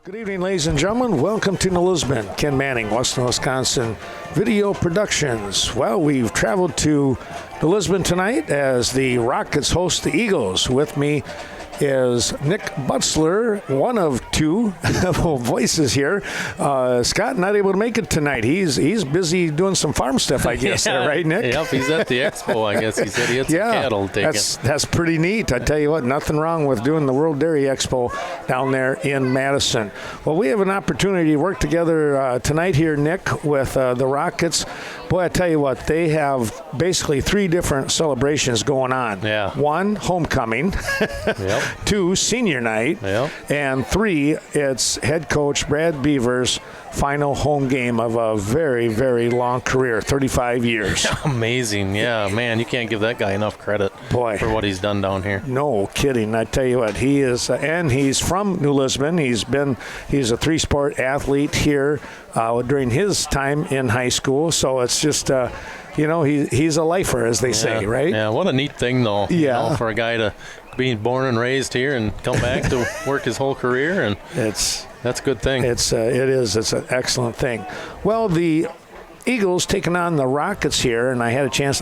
Good evening, ladies and gentlemen. Welcome to Lisbon. Ken Manning, Western Wisconsin Video Productions. Well, we've traveled to Lisbon tonight as the Rockets host the Eagles. With me is Nick Butzler, one of two voices here. Scott not able to make it tonight. He's busy doing some farm stuff, I guess. Yeah. Right, Nick? Yep, he's at the expo, I guess. He said he had some cattle taken. That's pretty neat. I tell you what, nothing wrong with doing the World Dairy Expo down there in Madison. Well, we have an opportunity to work together tonight here, Nick, with the Rockets. Boy, I tell you what, they have basically three different celebrations going on. Yeah. One, homecoming. Yep. Two, senior night. Yep. And three, it's head coach Brad Beaver's final home game of a very, very long career, 35 years. Amazing. Yeah, man, you can't give that guy enough credit for what he's done down here. No kidding. I tell you what, he is, and he's from New Lisbon. He's a three-sport athlete here during his time in high school. So it's just, he's a lifer, as they say, right? Yeah, what a neat thing, though. Yeah. For a guy to be born and raised here and come back to work his whole career, and that's a good thing. It's an excellent thing. Well, the Eagles taking on the Rockets here, and I had a chance.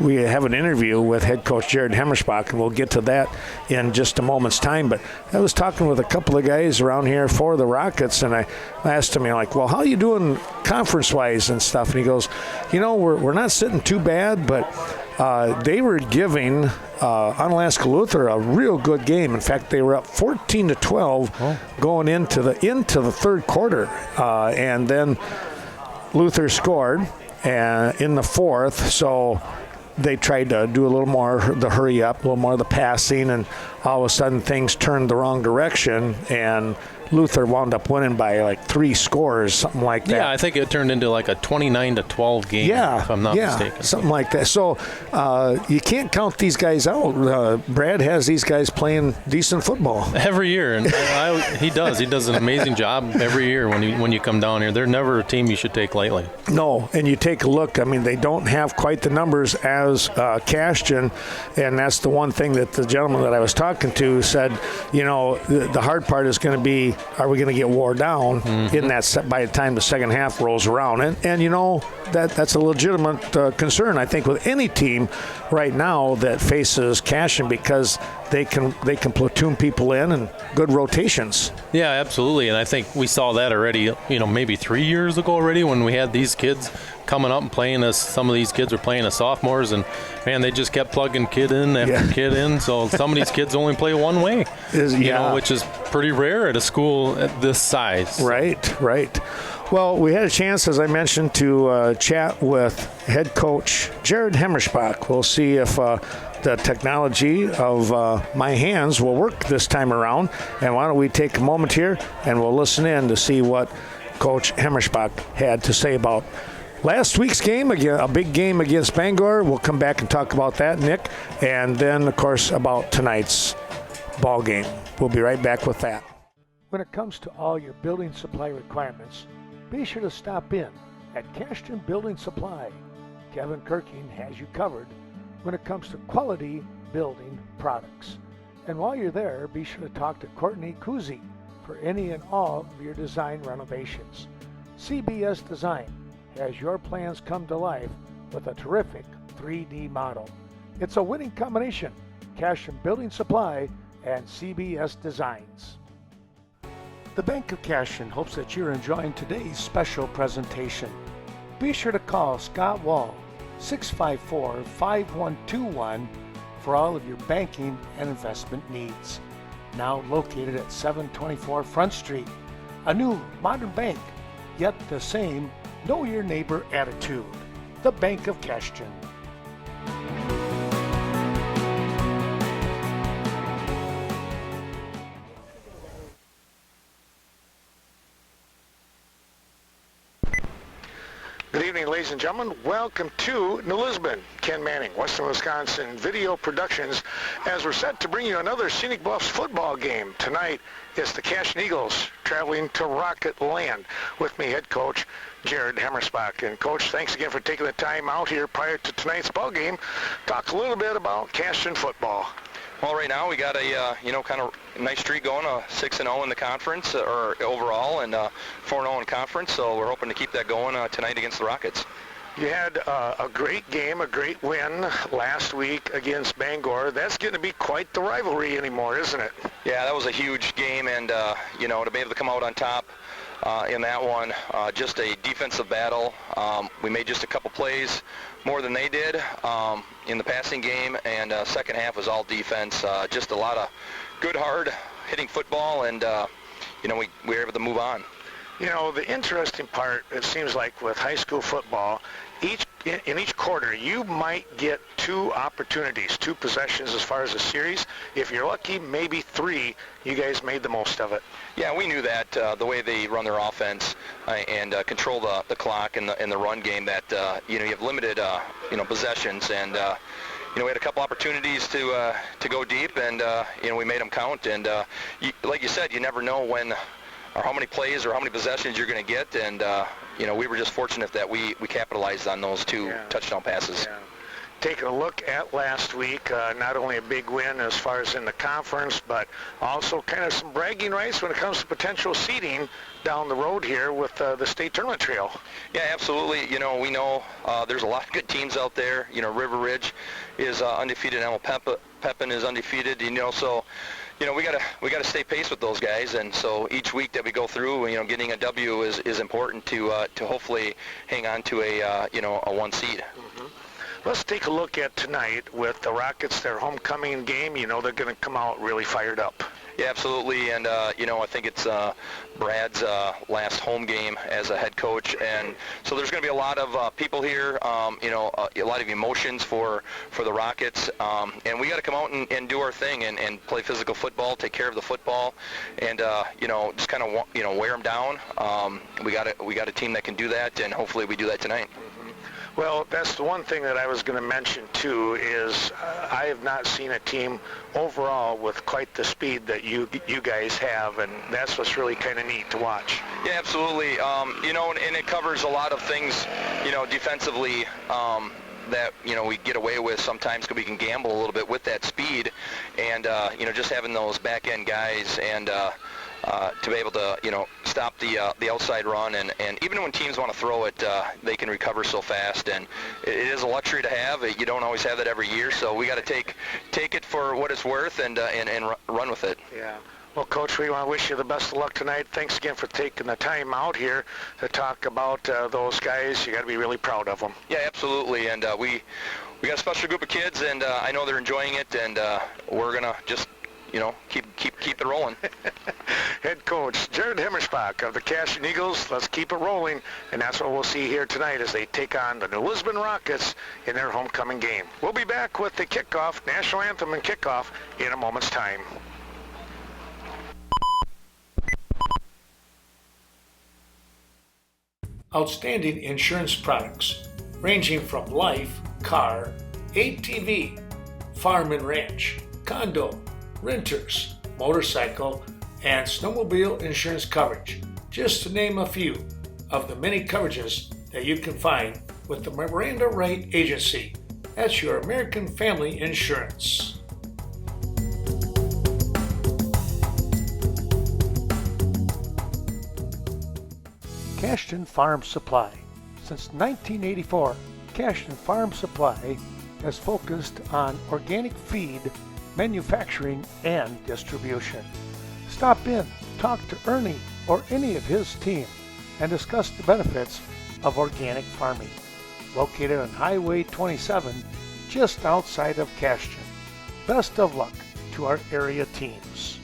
We have an interview with head coach Jared Hemmersbach, and we'll get to that in just a moment's time. But I was talking with a couple of guys around here for the Rockets, and I asked him, well, how are you doing conference-wise and stuff? And he goes, we're not sitting too bad, but they were giving Unalaska Luther a real good game. In fact, they were up 14-12 going into the third quarter, and then Luther scored in the fourth, so they tried to do a little more the hurry up, a little more of the passing, and all of a sudden things turned the wrong direction, and Luther wound up winning by like 3 scores, something like that. Yeah, I think it turned into like a 29-12 game, if I'm not mistaken. Something like that. So you can't count these guys out. Brad has these guys playing decent football every year, and he does. He does an amazing job every year when you come down here. They're never a team you should take lightly. No, and you take a look. I mean, they don't have quite the numbers as Cashton, and that's the one thing that the gentleman that I was talking to said. The hard part is going to be, are we going to get wore down in that by the time the second half rolls around? And that's a legitimate concern, I think, with any team right now that faces Cashton, because they can platoon people in and good rotations. Yeah, absolutely. And I think we saw that already, maybe 3 years ago already, when we had these kids coming up and playing as some of these kids were playing as sophomores, and man, they just kept plugging kid in after kid in. So some of these kids only play one way, which is pretty rare at a school at this size. Right. Well, we had a chance, as I mentioned, to chat with head coach Jared Hemmersbach. We'll see if the technology of my hands will work this time around. And why don't we take a moment here and we'll listen in to see what Coach Hemmersbach had to say about last week's game, again, a big game against Bangor. We'll come back and talk about that, Nick. And then, of course, about tonight's ball game. We'll be right back with that. When it comes to all your building supply requirements, be sure to stop in at Cashton Building Supply. Kevin Kirking has you covered when it comes to quality building products. And while you're there, be sure to talk to Courtney Kuzi for any and all of your design renovations. CBS Design has your plans come to life with a terrific 3D model. It's a winning combination: Cashton Building Supply and CBS Designs. The Bank of Cashton hopes that you're enjoying today's special presentation. Be sure to call Scott Wall, 654-5121, for all of your banking and investment needs. Now located at 724 Front Street, a new modern bank, yet the same know your neighbor attitude. The Bank of Cashton. Good evening, ladies and gentlemen. Welcome to New Lisbon. Ken Manning, Western Wisconsin Video Productions, as we're set to bring you another Scenic Bluffs football game. Tonight, it's the Cashton Eagles traveling to Rocket Land. With me, head coach Jared Hemmersbach. And Coach, thanks again for taking the time out here prior to tonight's ball game. Talk a little bit about Cashton football. Well, right now we got a kind of nice streak going, 6-0 in the conference or overall, and 4-0 in conference. So we're hoping to keep that going tonight against the Rockets. You had a great game, a great win last week against Bangor. That's going to be quite the rivalry anymore, isn't it? Yeah, that was a huge game, and to be able to come out on top in that one, just a defensive battle. We made just a couple plays more than they did in the passing game, and second half was all defense. Just a lot of good, hard hitting football, and we were able to move on. The interesting part, it seems like with high school football, in each quarter, you might get two opportunities, two possessions as far as a series. If you're lucky, maybe three. You guys made the most of it. Yeah, we knew that the way they run their offense and control the clock in the run game, that you have limited possessions, and we had a couple opportunities to go deep, and we made them count. And like you said, you never know when or how many plays or how many possessions you're going to get, and we were just fortunate that we capitalized on those two touchdown passes. Yeah. Taking a look at last week, not only a big win as far as in the conference, but also kind of some bragging rights when it comes to potential seeding down the road here with the state tournament trail. Yeah, absolutely. We know there's a lot of good teams out there. River Ridge is undefeated, and Pepin is undefeated. So we gotta stay pace with those guys, and so each week that we go through, getting a W is important to hopefully hang on to a one seed. Mm-hmm. Let's take a look at tonight with the Rockets, their homecoming game. They're going to come out really fired up. Yeah, absolutely, and I think it's Brad's last home game as a head coach, and so there's going to be a lot of people here, a lot of emotions for the Rockets, and we got to come out and do our thing and play physical football, take care of the football, and just kind of wear them down. We got a team that can do that, and hopefully we do that tonight. Well, that's the one thing that I was going to mention, too, is I have not seen a team overall with quite the speed that you guys have, and that's what's really kind of neat to watch. Yeah, absolutely. And it covers a lot of things, defensively, that we get away with sometimes because we can gamble a little bit with that speed, and just having those back end guys and to be able to stop the outside run, and even when teams want to throw it, they can recover so fast, and it is a luxury to have. You don't always have that every year, so we got to take it for what it's worth and run with it. Yeah. Well, Coach, we want to wish you the best of luck tonight. Thanks again for taking the time out here to talk about those guys. You got to be really proud of them. Yeah, absolutely, and we got a special group of kids, and I know they're enjoying it, and we're gonna just keep it rolling. Head coach Jared Himmelspach of the Cashton Eagles. Let's keep it rolling, and that's what we'll see here tonight as they take on the New Lisbon Rockets in their homecoming game. We'll be back with the kickoff, national anthem and kickoff in a moment's time. Outstanding insurance products ranging from life, car, ATV, farm and ranch, condo, renters, motorcycle, and snowmobile insurance coverage, just to name a few of the many coverages that you can find with the Miranda Wright Agency. That's your American Family Insurance. Cashton Farm Supply. Since 1984, Cashton Farm Supply has focused on organic feed manufacturing and distribution. Stop in, talk to Ernie or any of his team, and discuss the benefits of organic farming. Located on Highway 27, just outside of Cashton. Best of luck to our area teams.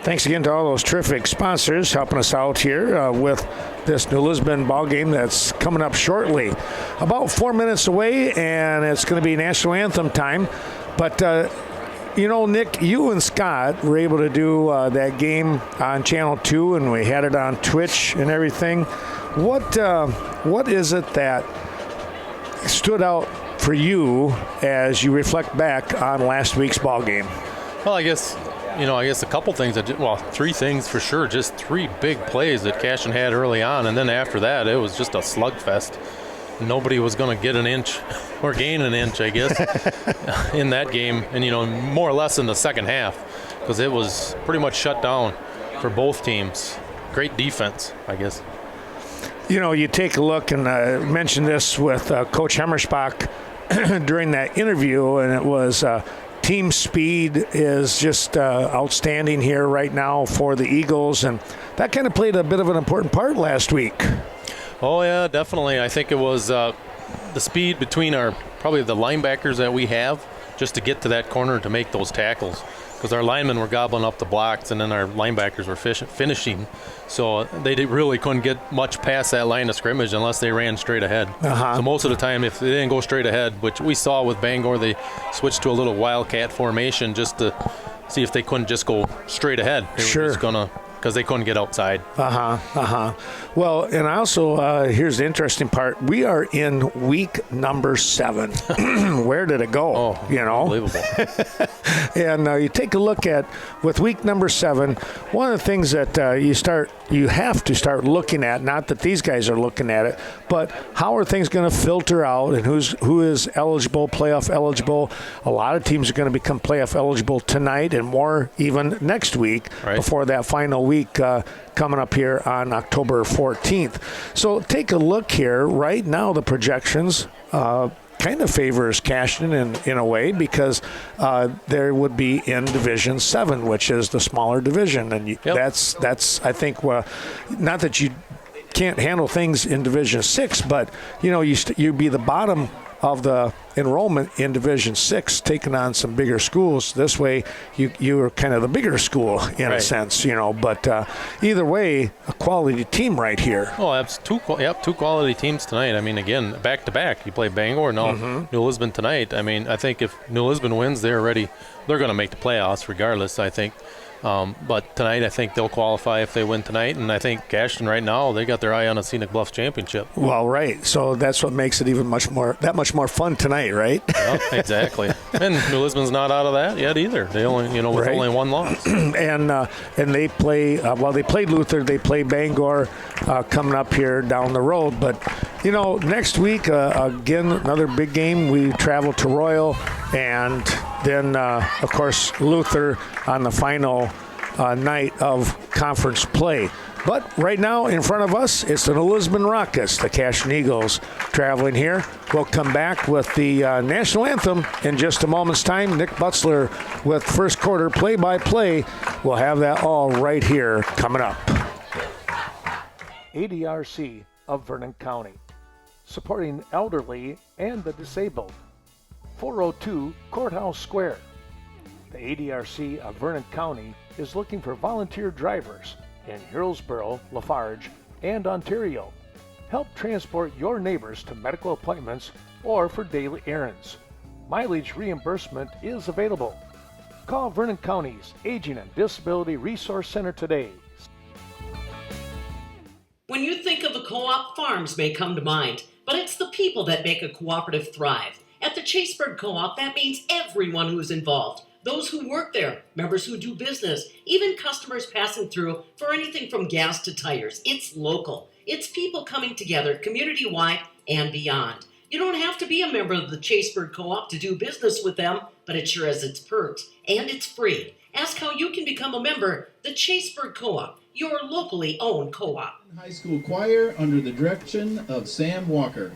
Thanks again to all those terrific sponsors helping us out here with this New Lisbon ball game that's coming up shortly. About 4 minutes away, and it's going to be national anthem time. But, Nick, you and Scott were able to do that game on Channel 2, and we had it on Twitch and everything. What is it that stood out for you as you reflect back on last week's ball game? Well, I guess a couple things. Three things for sure. Just three big plays that Cashton had early on, and then after that, it was just a slugfest. nobody was going to get an inch or gain an inch, I guess, in that game. And, more or less in the second half, because it was pretty much shut down for both teams. Great defense, I guess. You take a look, and I mentioned this with Coach Hemmerspach during that interview, and it was team speed is just outstanding here right now for the Eagles, and that kind of played a bit of an important part last week. Oh, yeah, definitely. I think it was the speed between probably the linebackers that we have just to get to that corner to make those tackles, because our linemen were gobbling up the blocks and then our linebackers were finishing. So they really couldn't get much past that line of scrimmage unless they ran straight ahead. So most of the time, if they didn't go straight ahead, which we saw with Bangor, they switched to a little wildcat formation just to see if they couldn't just go straight ahead. They were just going to, because they couldn't get outside. Well, and also, here's the interesting part. We are in week number 7. Where did it go? Unbelievable. And you take a look at, with week number 7, one of the things that you have to start looking at, not that these guys are looking at it, but how are things going to filter out, and who is eligible, playoff eligible. A lot of teams are going to become playoff eligible tonight, and more even next week, before that final week coming up here on October 14th. So take a look here. Right now, the projections kind of favors Cashton in a way, because there would be in Division 7, which is the smaller division. And that's I think, not that you can't handle things in Division 6, but, you'd be the bottom of the enrollment in Division 6, taking on some bigger schools. This way, you are kind of the bigger school in a sense, But either way, a quality team right here. Oh, that's two quality teams tonight. I mean, again, back to back. You play Bangor, New Lisbon tonight. I mean, I think if New Lisbon wins, they're going to make the playoffs regardless, I think. But tonight, I think they'll qualify if they win tonight. And I think Cashton right now, they got their eye on a Scenic Bluffs championship. Well, right. So that's what makes it even much more fun tonight, right? Yep, exactly. And New Lisbon's not out of that yet either. They only, with only one loss. and they play, they played Luther, they play Bangor coming up here down the road. But, next week, again, another big game. We travel to Royal, and then, of course, Luther on the final night of conference play. But right now in front of us, it's the New Lisbon Rockets, the Cashton Eagles, traveling here. We'll come back with the national anthem in just a moment's time. Nick Butzler with first quarter play-by-play. We'll have that all right here coming up. ADRC of Vernon County, supporting elderly and the disabled. 402 Courthouse Square. The ADRC of Vernon County is looking for volunteer drivers in Hillsborough, Lafarge, and Ontario. Help transport your neighbors to medical appointments or for daily errands. Mileage reimbursement is available. Call Vernon County's Aging and Disability Resource Center today. When you think of a co-op, farms may come to mind, but it's the people that make a cooperative thrive. At the Chaseburg Co-op, that means everyone who's involved. Those who work there, members who do business, even customers passing through for anything from gas to tires. It's local. It's people coming together community-wide and beyond. You don't have to be a member of the Chaseburg Co-op to do business with them, but it sure has its perks, and it's free. Ask how you can become a member. The Chaseburg Co-op, your locally owned co-op. High School Choir under the direction of Sam Walker.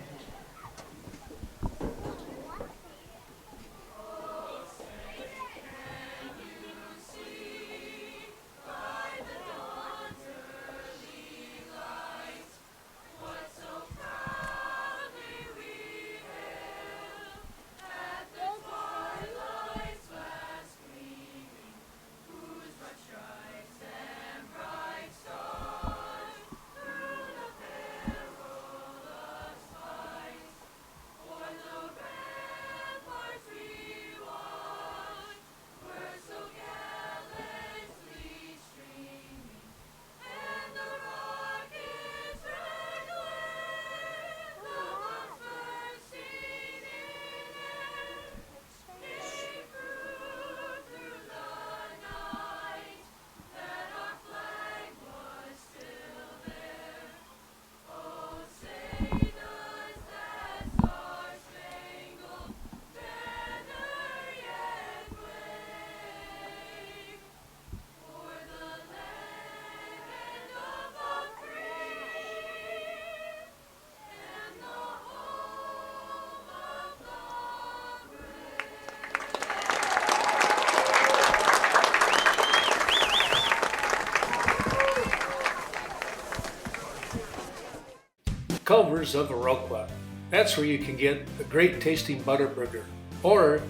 Culver's of Viroqua. That's where you can get a great tasting butter burger. Or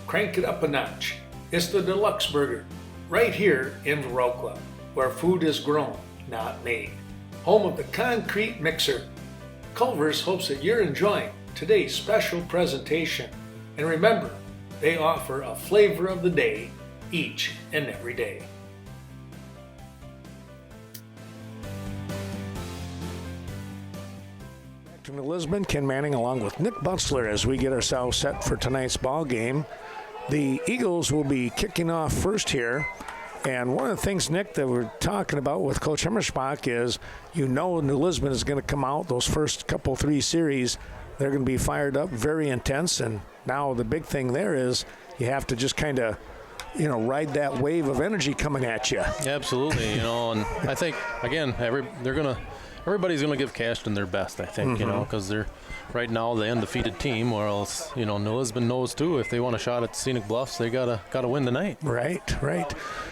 crank it up a notch. It's the deluxe burger, right here in Viroqua, where food is grown, not made. Home of the concrete mixer. Culver's hopes that you're enjoying today's special presentation. And remember, they offer a flavor of the day each and every day. Back to Lisbon, Ken Manning along with Nick Butzler as we get ourselves set for tonight's ball game. The Eagles will be kicking off first here. And one of the things, Nick, that we're talking about with Coach Himmerspach is, New Lisbon is going to come out those first couple, 3 series. They're going to be fired up, very intense. And now the big thing there is you have to just kind of, ride that wave of energy coming at you. Absolutely, and I think, again, everybody's going to give Cashton their best, I think, because they're right now the undefeated team, or else, New Lisbon knows too, if they want a shot at Scenic Bluffs, they gotta win tonight. Right.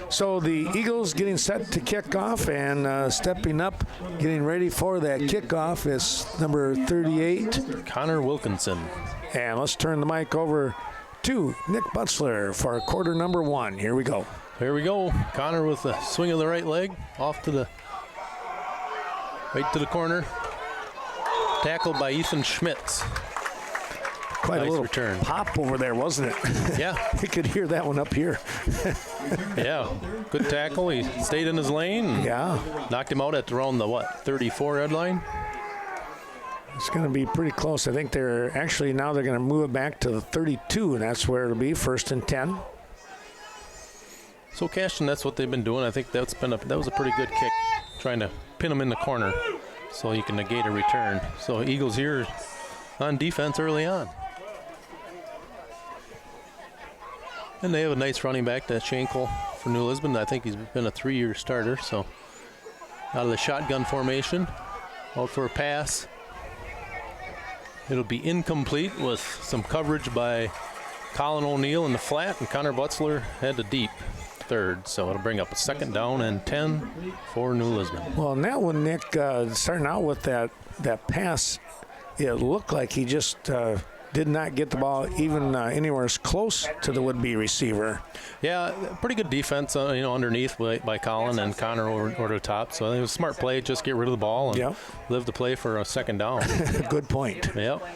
So the Eagles getting set to kick off, and stepping up, getting ready for that kickoff is number 38, Connor Wilkinson. And let's turn the mic over to Nick Butzler for quarter number 1. Here we go. Connor with the swing of the right leg off to the right to the corner. Tackled by Ethan Schmitz. Quite nice a little return. Pop over there, wasn't it? Yeah. You could hear that one up here. Yeah, good tackle. He stayed in his lane. Yeah. Knocked him out at around the, 34-yard line? It's going to be pretty close. I think they're going to move it back to the 32, and that's where it'll be, 1st and 10. So Cashton, that's what they've been doing. I think that was a pretty good kick, trying to pin him in the corner so you can negate a return. So Eagles here on defense early on. And they have a nice running back, that Schenkel for New Lisbon. I think he's been a 3-year starter. So out of the shotgun formation, out for a pass. It'll be incomplete with some coverage by Colin O'Neill in the flat, and Connor Butzler had the deep third. So it'll bring up a 2nd down and 10 for New Lisbon. Well, and that one, Nick, starting out with that pass, it looked like he just did not get the ball even anywhere as close to the would-be receiver. Yeah, pretty good defense, underneath by Colin and Connor over the top. So it was a smart play, just get rid of the ball and live the play for a 2nd down. Good point. Yep.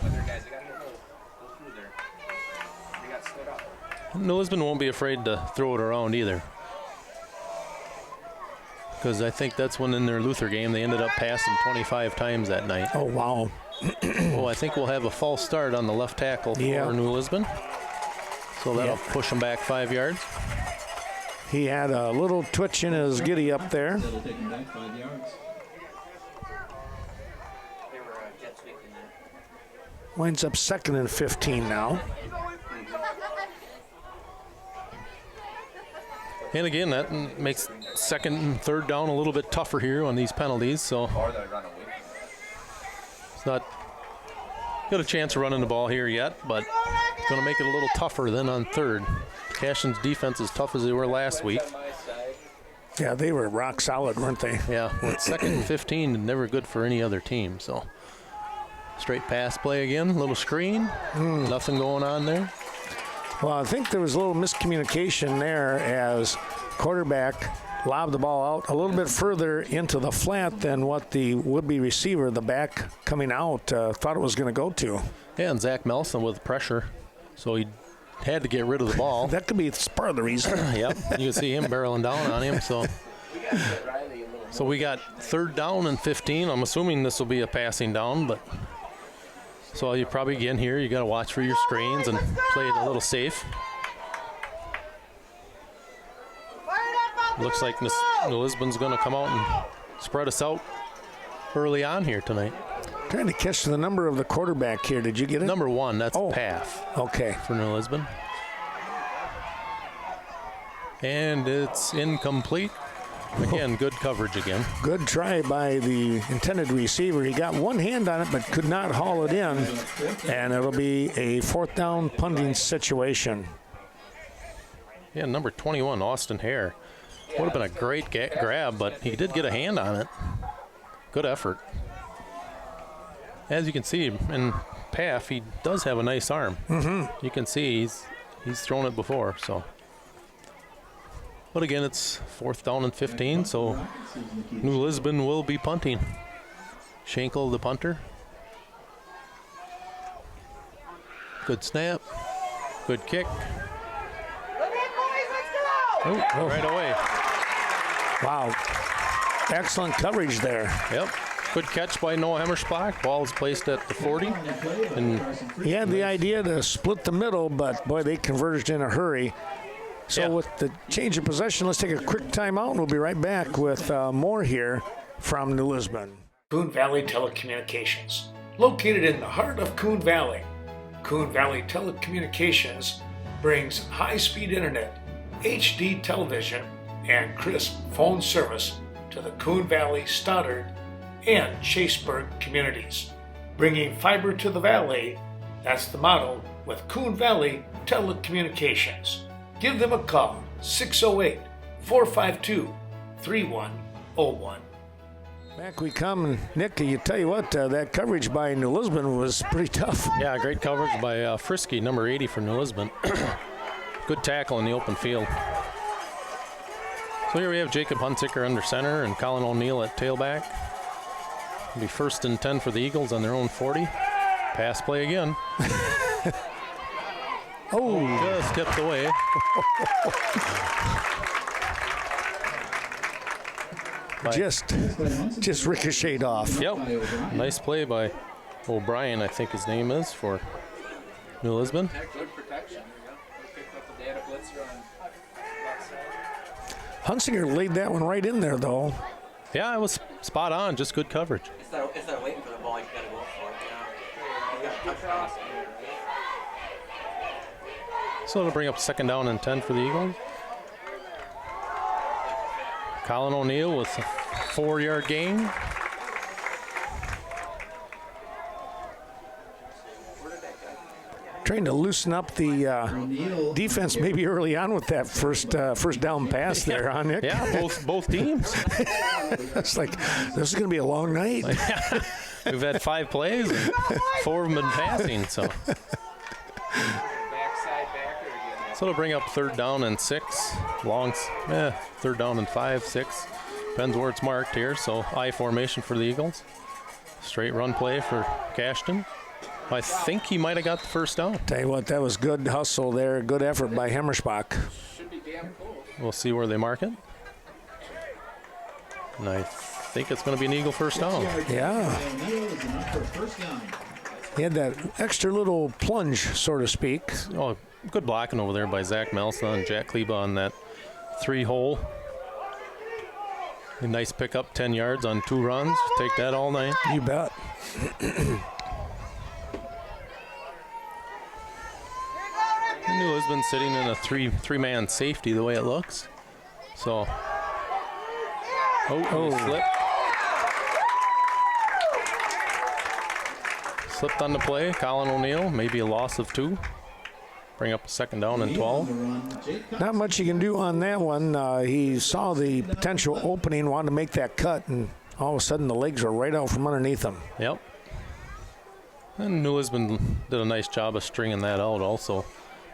New Lisbon won't be afraid to throw it around either, because I think that's when in their Luther game they ended up passing 25 times that night. Oh, wow. Oh, I think we'll have a false start on the left tackle for New Lisbon. So that'll push him back 5 yards. He had a little twitch in his giddy up there. That'll take him back 5 yards. Winds up 2nd and 15 now. And again, that makes 2nd and 3rd down a little bit tougher here on these penalties. So it's not got a chance of running the ball here yet, but it's going to make it a little tougher than on 3rd. Cashton's defense as tough as they were last week. Yeah, they were rock solid, weren't they? Yeah, with 2nd and 15, never good for any other team. So straight pass play again, little screen, nothing going on there. Well, I think there was a little miscommunication there as quarterback lobbed the ball out a little bit further into the flat than what the would-be receiver, the back coming out, thought it was going to go to. Yeah, and Zach Melson with pressure, so he had to get rid of the ball. That could be part of the reason. Yep, you can see him barreling down on him. So we got 3rd down and 15. I'm assuming this will be a passing down, but so you probably, again, here you got to watch for your screens and play it a little safe. Looks like New Lisbon's going to come out and spread us out early on here tonight. Trying to catch the number of the quarterback here. Did you get it? Number 1, that's Path. Okay. For New Lisbon. And it's incomplete. Again, good coverage again. Good try by the intended receiver. He got one hand on it but could not haul it in. And it'll be a 4th down punting situation. Yeah, number 21, Austin Hare. Would have been a great grab, but he did get a hand on it. Good effort. as you can see in Paff, he does have a nice arm. Mm-hmm. You can see he's thrown it before. So, but again, it's 4th down and 15. So New Lisbon will be punting. Schenkel, the punter. Good snap. Good kick. Oh, right away. Wow. Excellent coverage there. Yep. Good catch by Noah Hemmersbach. Ball is placed at the 40. And he had the idea to split the middle, but boy, they converged in a hurry. So with the change of possession, let's take a quick timeout, and we'll be right back with more here from New Lisbon. Coon Valley Telecommunications, located in the heart of Coon Valley. Coon Valley Telecommunications brings high-speed internet, HD television, and crisp phone service to the Coon Valley, Stoddard, and Chaseburg communities. Bringing fiber to the valley, that's the motto with Coon Valley Telecommunications. Give them a call, 608-452-3101. Back we come, and Nick, you tell you what, that coverage by New Lisbon was pretty tough. Yeah, great coverage by Frisky, number 80 for New Lisbon. Good tackle in the open field. So here we have Jacob Hunziker under center and Colin O'Neill at tailback. It'll be 1st and 10 for the Eagles on their own 40. Pass play again. Just tipped away. Just ricocheted off. Yep. Nice play by O'Brien, I think his name is, for New Lisbon. Good protection. Picked up the data blitzer on left side. Hunsinger laid that one right in there, though. Yeah, it was spot on. Just good coverage. Instead of waiting for the ball, you got to go for it. You got to touch across. So it'll bring up 2nd down and 10 for the Eagles. Colin O'Neill with a 4-yard gain. Trying to loosen up the defense maybe early on with that first down pass there, huh, Nick? Yeah, both teams. It's like, this is going to be a long night. We've had 5 plays and 4 of them been passing, so. So it'll bring up 3rd down and 6. Long, 3rd down and 5, 6. Depends where it's marked here. So I formation for the Eagles. Straight run play for Cashton. I think he might have got the 1st down. Tell you what, that was good hustle there. Good effort by Hemmersbach. Should be damn close. We'll see where they mark it. And I think it's going to be an Eagle 1st down. Yeah. He had that extra little plunge, so to speak. Oh, good blocking over there by Zach Melsa and Jack Kleba on that 3-hole. A nice pickup, 10 yards on 2 runs. Take that all night. You bet. New Lisbon sitting in a three-man safety the way it looks. So, slip. Slipped on the play. Colin O'Neill, maybe a loss of 2. Bring up a 2nd down and 12. Not much you can do on that one. He saw the potential opening, wanted to make that cut, and all of a sudden the legs were right out from underneath him. Yep. And New Lisbon did a nice job of stringing that out also.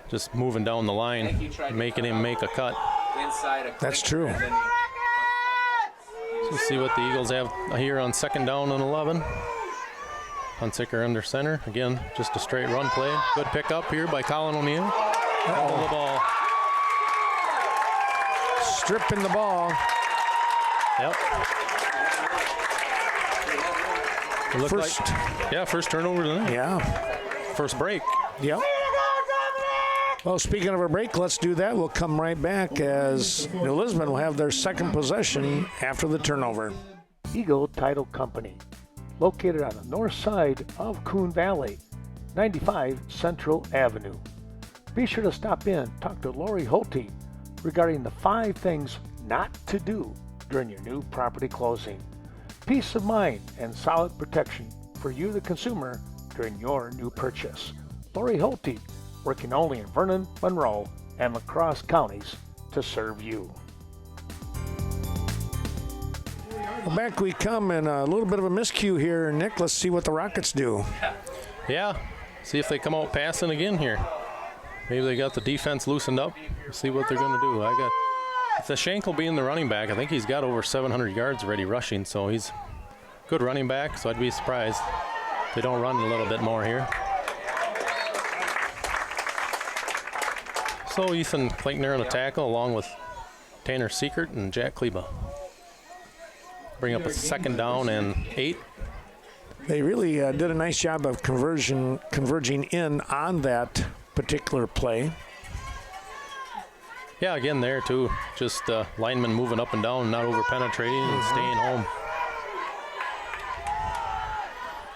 Just moving down the line, making him make a cut. That's true. So we'll see what the Eagles have here on 2nd down and 11. Hunziker under center. Again, just a straight run play. Good pickup here by Colin O'Neill. All the ball. Stripping the ball. Yep. First turnover tonight. Yeah. First break. Yep. Well, speaking of a break, let's do that. We'll come right back as New Lisbon will have their 2nd possession after the turnover. Eagle Title Company, located on the north side of Coon Valley, 95 Central Avenue. Be sure to stop in, talk to Lori Holte regarding the 5 things not to do during your new property closing. Peace of mind and solid protection for you, the consumer, during your new purchase. Lori Holte, working only in Vernon, Monroe, and La Crosse counties to serve you. Well, back we come, and a little bit of a miscue here, Nick. Let's see what the Rockets do. Yeah, see if they come out passing again here. Maybe they got the defense loosened up. See what they're going to do. It's a Schenkel being the running back. I think he's got over 700 yards already rushing, so he's a good running back, so I'd be surprised if they don't run a little bit more here. So Ethan Klenkner on a tackle along with Tanner Seekert and Jack Kleba. Bring up a 2nd down and 8. They really did a nice job of converging in on that particular play. Yeah, again there too. Just linemen moving up and down, not over penetrating and staying home.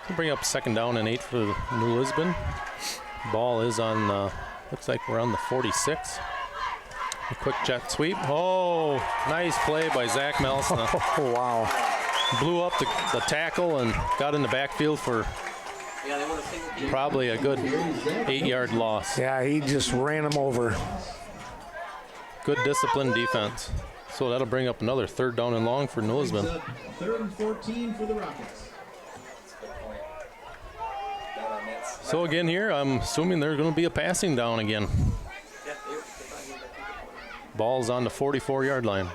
We'll bring up 2nd down and 8 for New Lisbon. Ball is on, looks like we're on the 46. A quick jet sweep. Oh, nice play by Zach Melson. Oh, wow. Blew up the tackle and got in the backfield for probably a good 8-yard loss. Yeah, he just ran him over. Good disciplined defense. So that'll bring up another 3rd down and long for New Lisbon. 3rd and 14 for the Rockets. So again here, I'm assuming there's going to be a passing down again. Ball's on the 44-yard line.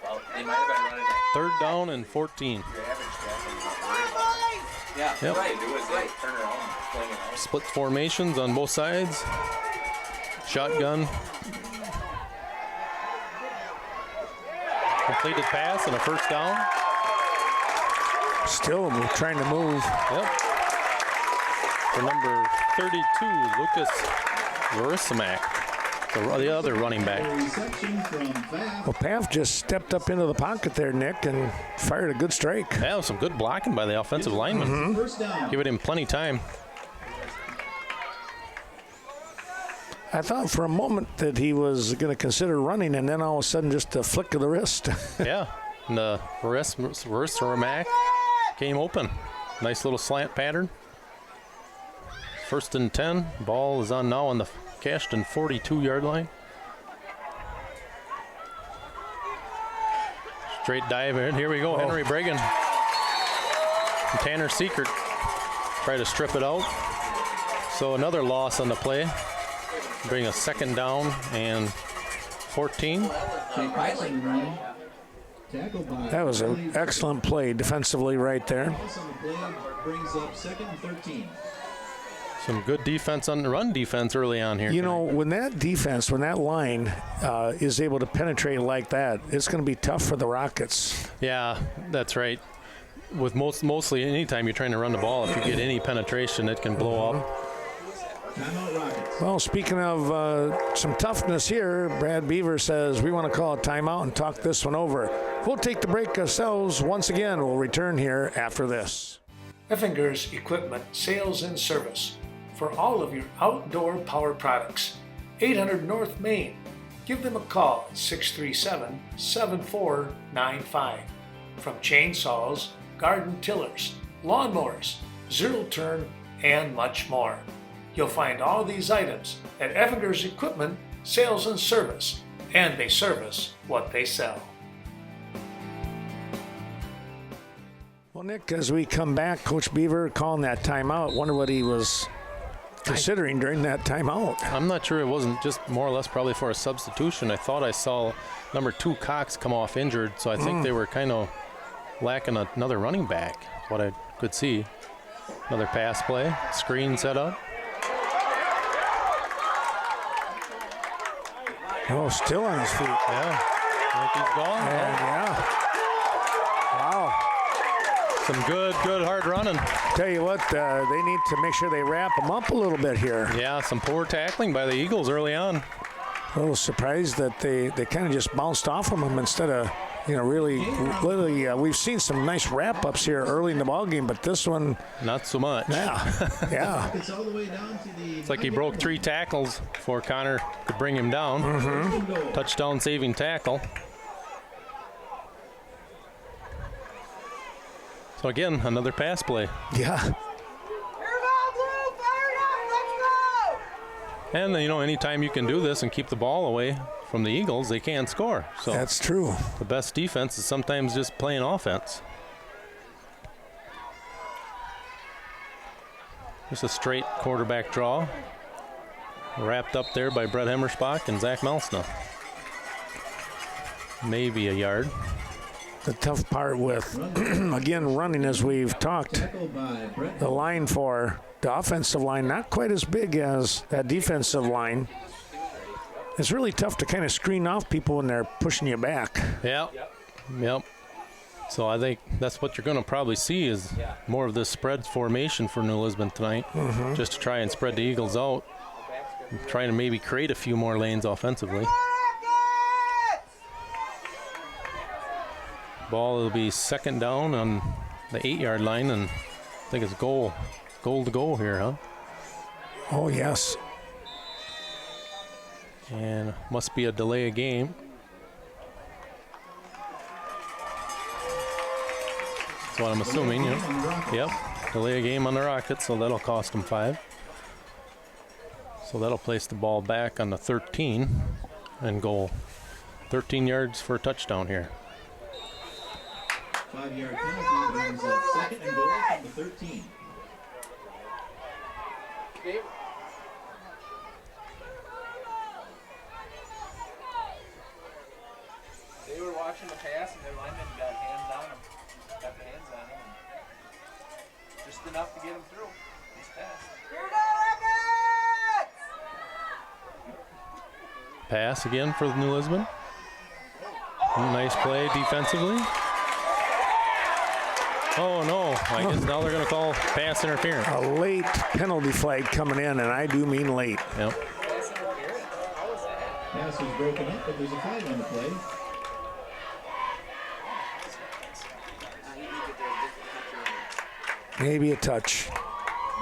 Well, they might have been running it. 3rd down and 14. Yeah, Yep. right. Do is they turn around and fling it out. Split formations on both sides. Shotgun. Completed pass and a 1st down. Still trying to move. Yep. For number 32, Lucas Verisamak, the other running back. Reception from Pfaff. Well, Pfaff just stepped up into the pocket there, Nick, and fired a good strike. Yeah, some good blocking by the offensive lineman. 1st down. Giving him plenty time. I thought for a moment that he was going to consider running, and then all of a sudden just a flick of the wrist. Yeah, and the Verisamak came open. Nice little slant pattern. 1st and 10. Ball is on now on the Cashton 42-yard line. Straight dive in. Here we go. Henry Bregan. And Tanner Seekert try to strip it out. So another loss on the play. Bring a 2nd down and 14. That was an excellent play defensively right there. Brings up 2nd and 13. Some good defense on the run defense early on here. You know, when that line is able to penetrate like that, it's going to be tough for the Rockets. Yeah, that's right. With mostly anytime you're trying to run the ball, if you get any penetration, it can blow up. Timeout Rockets. Well, speaking of some toughness here, Brad Beaver says we want to call a timeout and talk this one over. We'll take the break ourselves. Once again, we'll return here after this. Effinger's Equipment Sales and Service for all of your outdoor power products. 800 North Main. Give them a call at 637-7495. From chainsaws, garden tillers, lawnmowers, zero-turn, and much more. You'll find all these items at Effinger's Equipment Sales and Service, and they service what they sell. Well, Nick, as we come back, Coach Beaver calling that timeout. Wonder what he was considering during that timeout. I'm not sure. It wasn't just more or less probably for a substitution. I thought I saw number 2 Cox come off injured, so I think they were kind of lacking another running back, what I could see. Another pass play, screen set up. Oh, still on his feet. Yeah, I think he's gone. Yeah. Wow. Some good hard running. Tell you what, they need to make sure they wrap them up a little bit here. Yeah, some poor tackling by the Eagles early on. A little surprised that they kind of just bounced off of them instead of, really, we've seen some nice wrap-ups here early in the ballgame, but this one... Not so much. Yeah. It's all the way down to the... It's like he broke 3 tackles before Connor could bring him down. Touchdown saving tackle. So again, another pass play. Yeah. And, anytime you can do this and keep the ball away from the Eagles, they can't score. So that's true. The best defense is sometimes just playing offense. Just a straight quarterback draw. Wrapped up there by Brett Hemmerspach and Zach Melsna. Maybe a yard. The tough part with, again, running, as we've talked, the line for the offensive line, not quite as big as that defensive line. It's really tough to kind of screen off people when they're pushing you back. Yep. So I think that's what you're going to probably see is more of this spread formation for New Lisbon tonight, just to try and spread the Eagles out, trying to maybe create a few more lanes offensively. Ball will be second down on the 8-yard line, and I think it's goal to go here, huh? Oh, yes. And must be a delay of game. That's what I'm assuming. Yep, delay of game on the Rockets, so that'll cost them 5. So that'll place the ball back on the 13 and goal. 13 yards for a touchdown here. 5-yard penalty brings up second and goal from the 13. They were watching the pass and their linemen got hands on him. Got the hands on him. And just enough to get him through. He's fast. Pass again for New Lisbon. Nice play defensively. Oh no, I guess now they're going to call pass interference. A late penalty flag coming in, and I do mean late. Yep. Pass was broken up, but there's a flag on the play. Maybe a touch.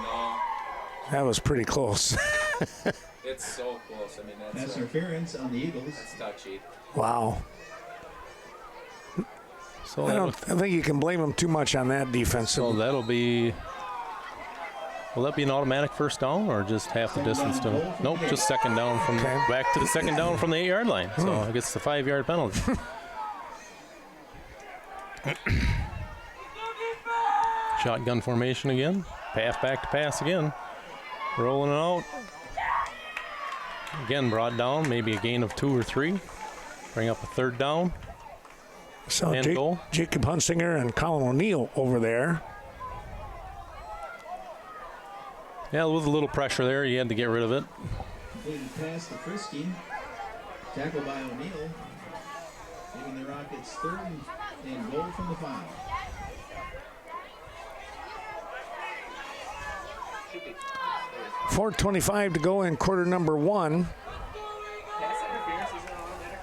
No. That was pretty close. It's so close. I mean, Pass interference on the Eagles. That's touchy. Wow. So I think you can blame them too much on that defense. So that'll be. Will that be an automatic first down or just half the distance to him? Nope, just second down from back to the second down from the 8-yard line. So I guess it's a 5-yard penalty. Shotgun formation again. Half back to pass again. Rolling it out. Again brought down, maybe a gain of 2 or 3. Bring up a third down. So and goal. Jacob Hunsinger and Colin O'Neill over there. Yeah, there was a little pressure there. You had to get rid of it. Completed pass to Frisky. Tackled by O'Neill. Giving the Rockets third and goal from the 5. .425 to go in quarter number 1. Pass interference is an automatic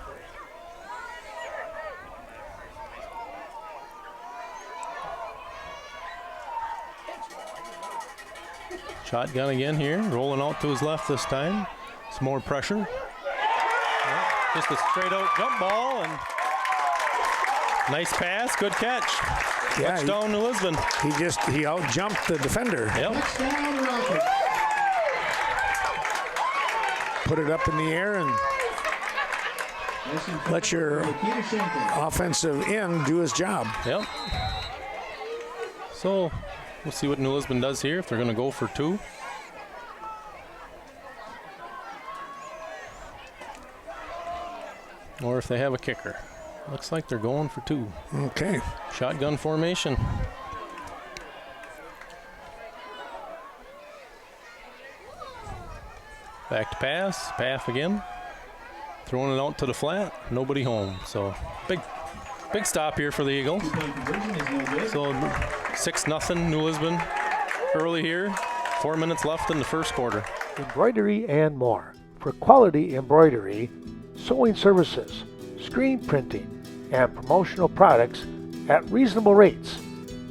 first. Shotgun again here, rolling out to his left this time. Some more pressure. Yeah, just a straight out jump ball and nice pass, good catch. Yeah, touchdown to Lisbon. He out jumped the defender. Yep. Touchdown Rockets. Put it up in the air and let your offensive end do his job. Yep. So we'll see what New Lisbon does here, if they're going to go for 2. Or if they have a kicker. Looks like they're going for 2. Okay. Shotgun formation. Back to pass. Path again. Throwing it out to the flat. Nobody home. So big stop here for the Eagles. So 6-0 New Lisbon early here. 4 minutes left in the first quarter. Embroidery and more. For quality embroidery, sewing services, screen printing, and promotional products at reasonable rates.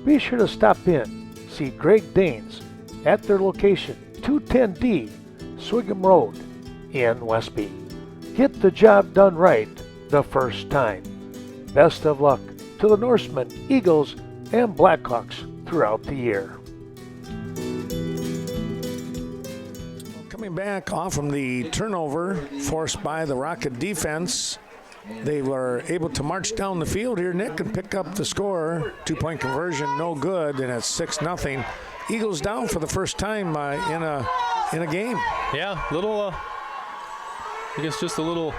Be sure to stop in. See Greg Danes at their location, 210D Swigum Road in Westby. Get the job done right the first time. Best of luck to the Norsemen, Eagles, and Blackhawks throughout the year. Coming back off from the turnover forced by the Rocket defense, they were able to march down the field here, Nick, and pick up the score. 2-point conversion, no good, and it's 6-0. Eagles down for the first time in a game. Yeah, little, I guess just a little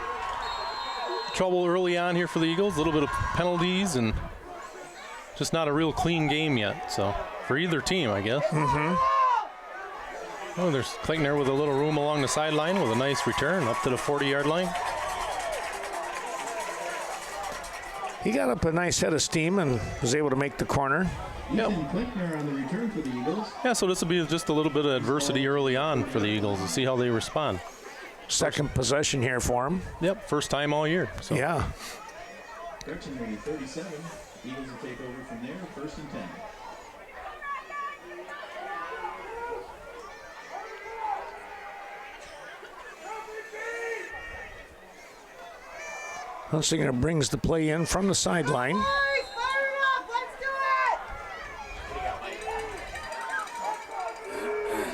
trouble early on here for the Eagles. A little bit of penalties and just not a real clean game yet. So for either team, I guess. Oh, there's Clayton there with a little room along the sideline with a nice return up to the 40-yard line. He got up a nice head of steam and was able to make the corner. Yep. Klickner on the return for the Eagles. Yeah, so this will be just a little bit of adversity early on for the Eagles to see how they respond. Second possession here for him. Yep, first time all year. So. Yeah. Correction rate 37. Eagles will take over from there, 1st and 10. Hunsinger brings the play in from the sideline.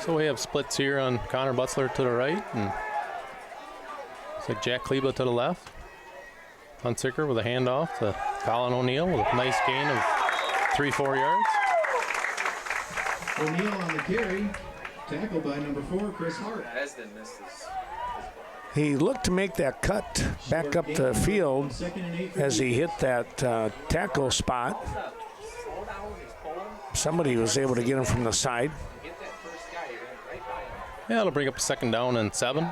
So we have splits here on Connor Butzler to the right, and it's like Jack Kleba to the left. Hunsicker with a handoff to Colin O'Neill with a nice gain of 3-4 yards. O'Neill on the carry, tackled by number 4, Chris Hart. Esden missed his. He looked to make that cut back up the field as he hit that tackle spot. Somebody was able to get him from the side. Yeah, it'll bring up a 2nd down and 7.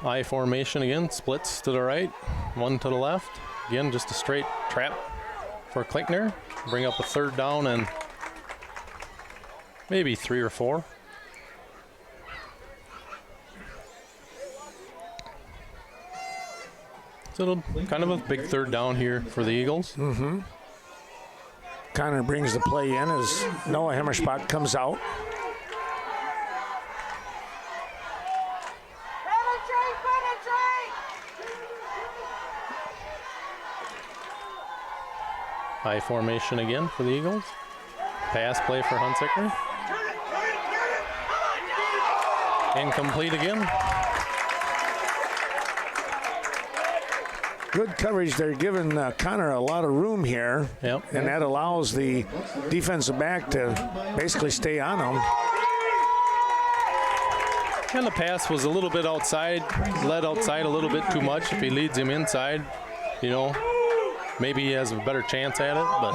I formation again, splits to the right, 1 to the left. Again, just a straight trap for Klickner. Bring up a 3rd down and maybe 3 or 4. So kind of a big 3rd down here for the Eagles. Connor brings the play in as Noah Hemmerspach comes out. High formation again for the Eagles. Pass play for Hunsicker. Incomplete again. Good coverage. They're giving Connor a lot of room here. Yep. And that allows the defensive back to basically stay on him. And the pass was a little bit outside, led outside a little bit too much. If he leads him inside, you know, maybe he has a better chance at it. But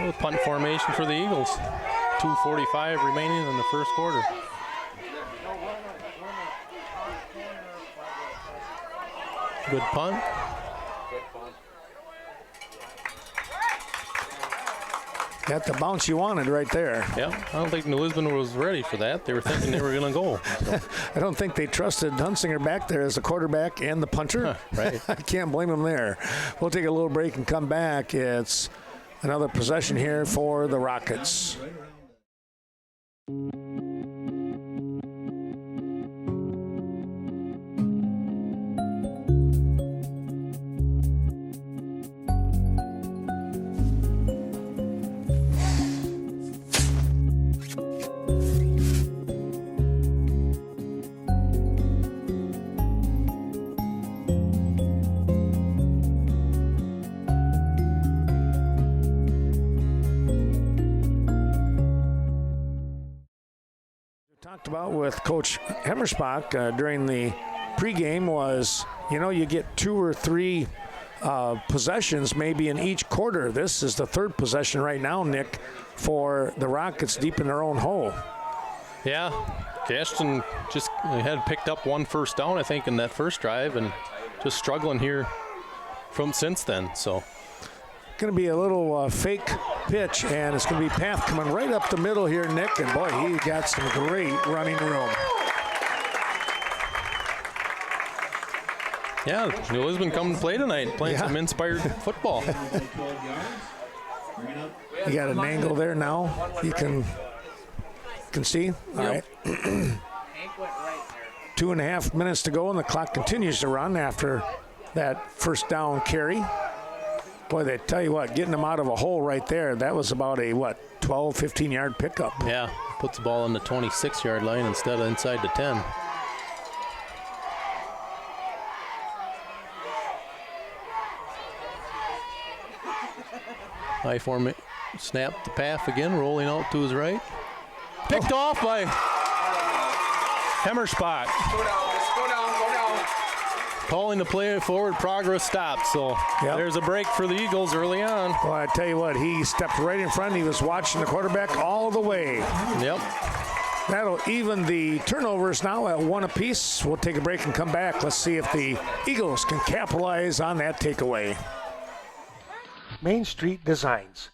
well, punt formation for the Eagles. 2:45 remaining in the first quarter. Good punt. Got the bounce you wanted right there. Yep. I don't think New Lisbon was ready for that. They were thinking they were going to go. So. I don't think they trusted Hunsinger back there as the quarterback and the punter. Right. I can't blame him there. We'll take a little break and come back. It's another possession here for the Rockets. Talked about with Coach Hemmerspach during the pregame was, you know, you get 2 or 3 possessions maybe in each quarter. This is the 3rd possession right now, Nick, for the Rockets deep in their own hole. Yeah, Cashton just had picked up 1 first down, I think, in that first drive, and just struggling here from since then. So going to be a little fake pitch, and it's going to be Path coming right up the middle here, Nick, and boy, he got some great running room. Yeah, New Lisbon come to play tonight, playing some inspired football. You got an angle there now. You can see. All right. 2.5 minutes to go, and the clock continues to run after that first down carry. Boy, they tell you what, getting him out of a hole right there, that was about a, 12, 15-yard pickup. Yeah, puts the ball on the 26-yard line instead of inside the 10. High form, snap the path again, rolling out to his right. Picked off by Hemmerspot. Go down. Calling the play forward, progress stopped. So there's a break for the Eagles early on. Well, I tell you what, he stepped right in front. He was watching the quarterback all the way. Yep. That'll even the turnovers now at 1 apiece. We'll take a break and come back. Let's see if the Eagles can capitalize on that takeaway. Main Street Designs.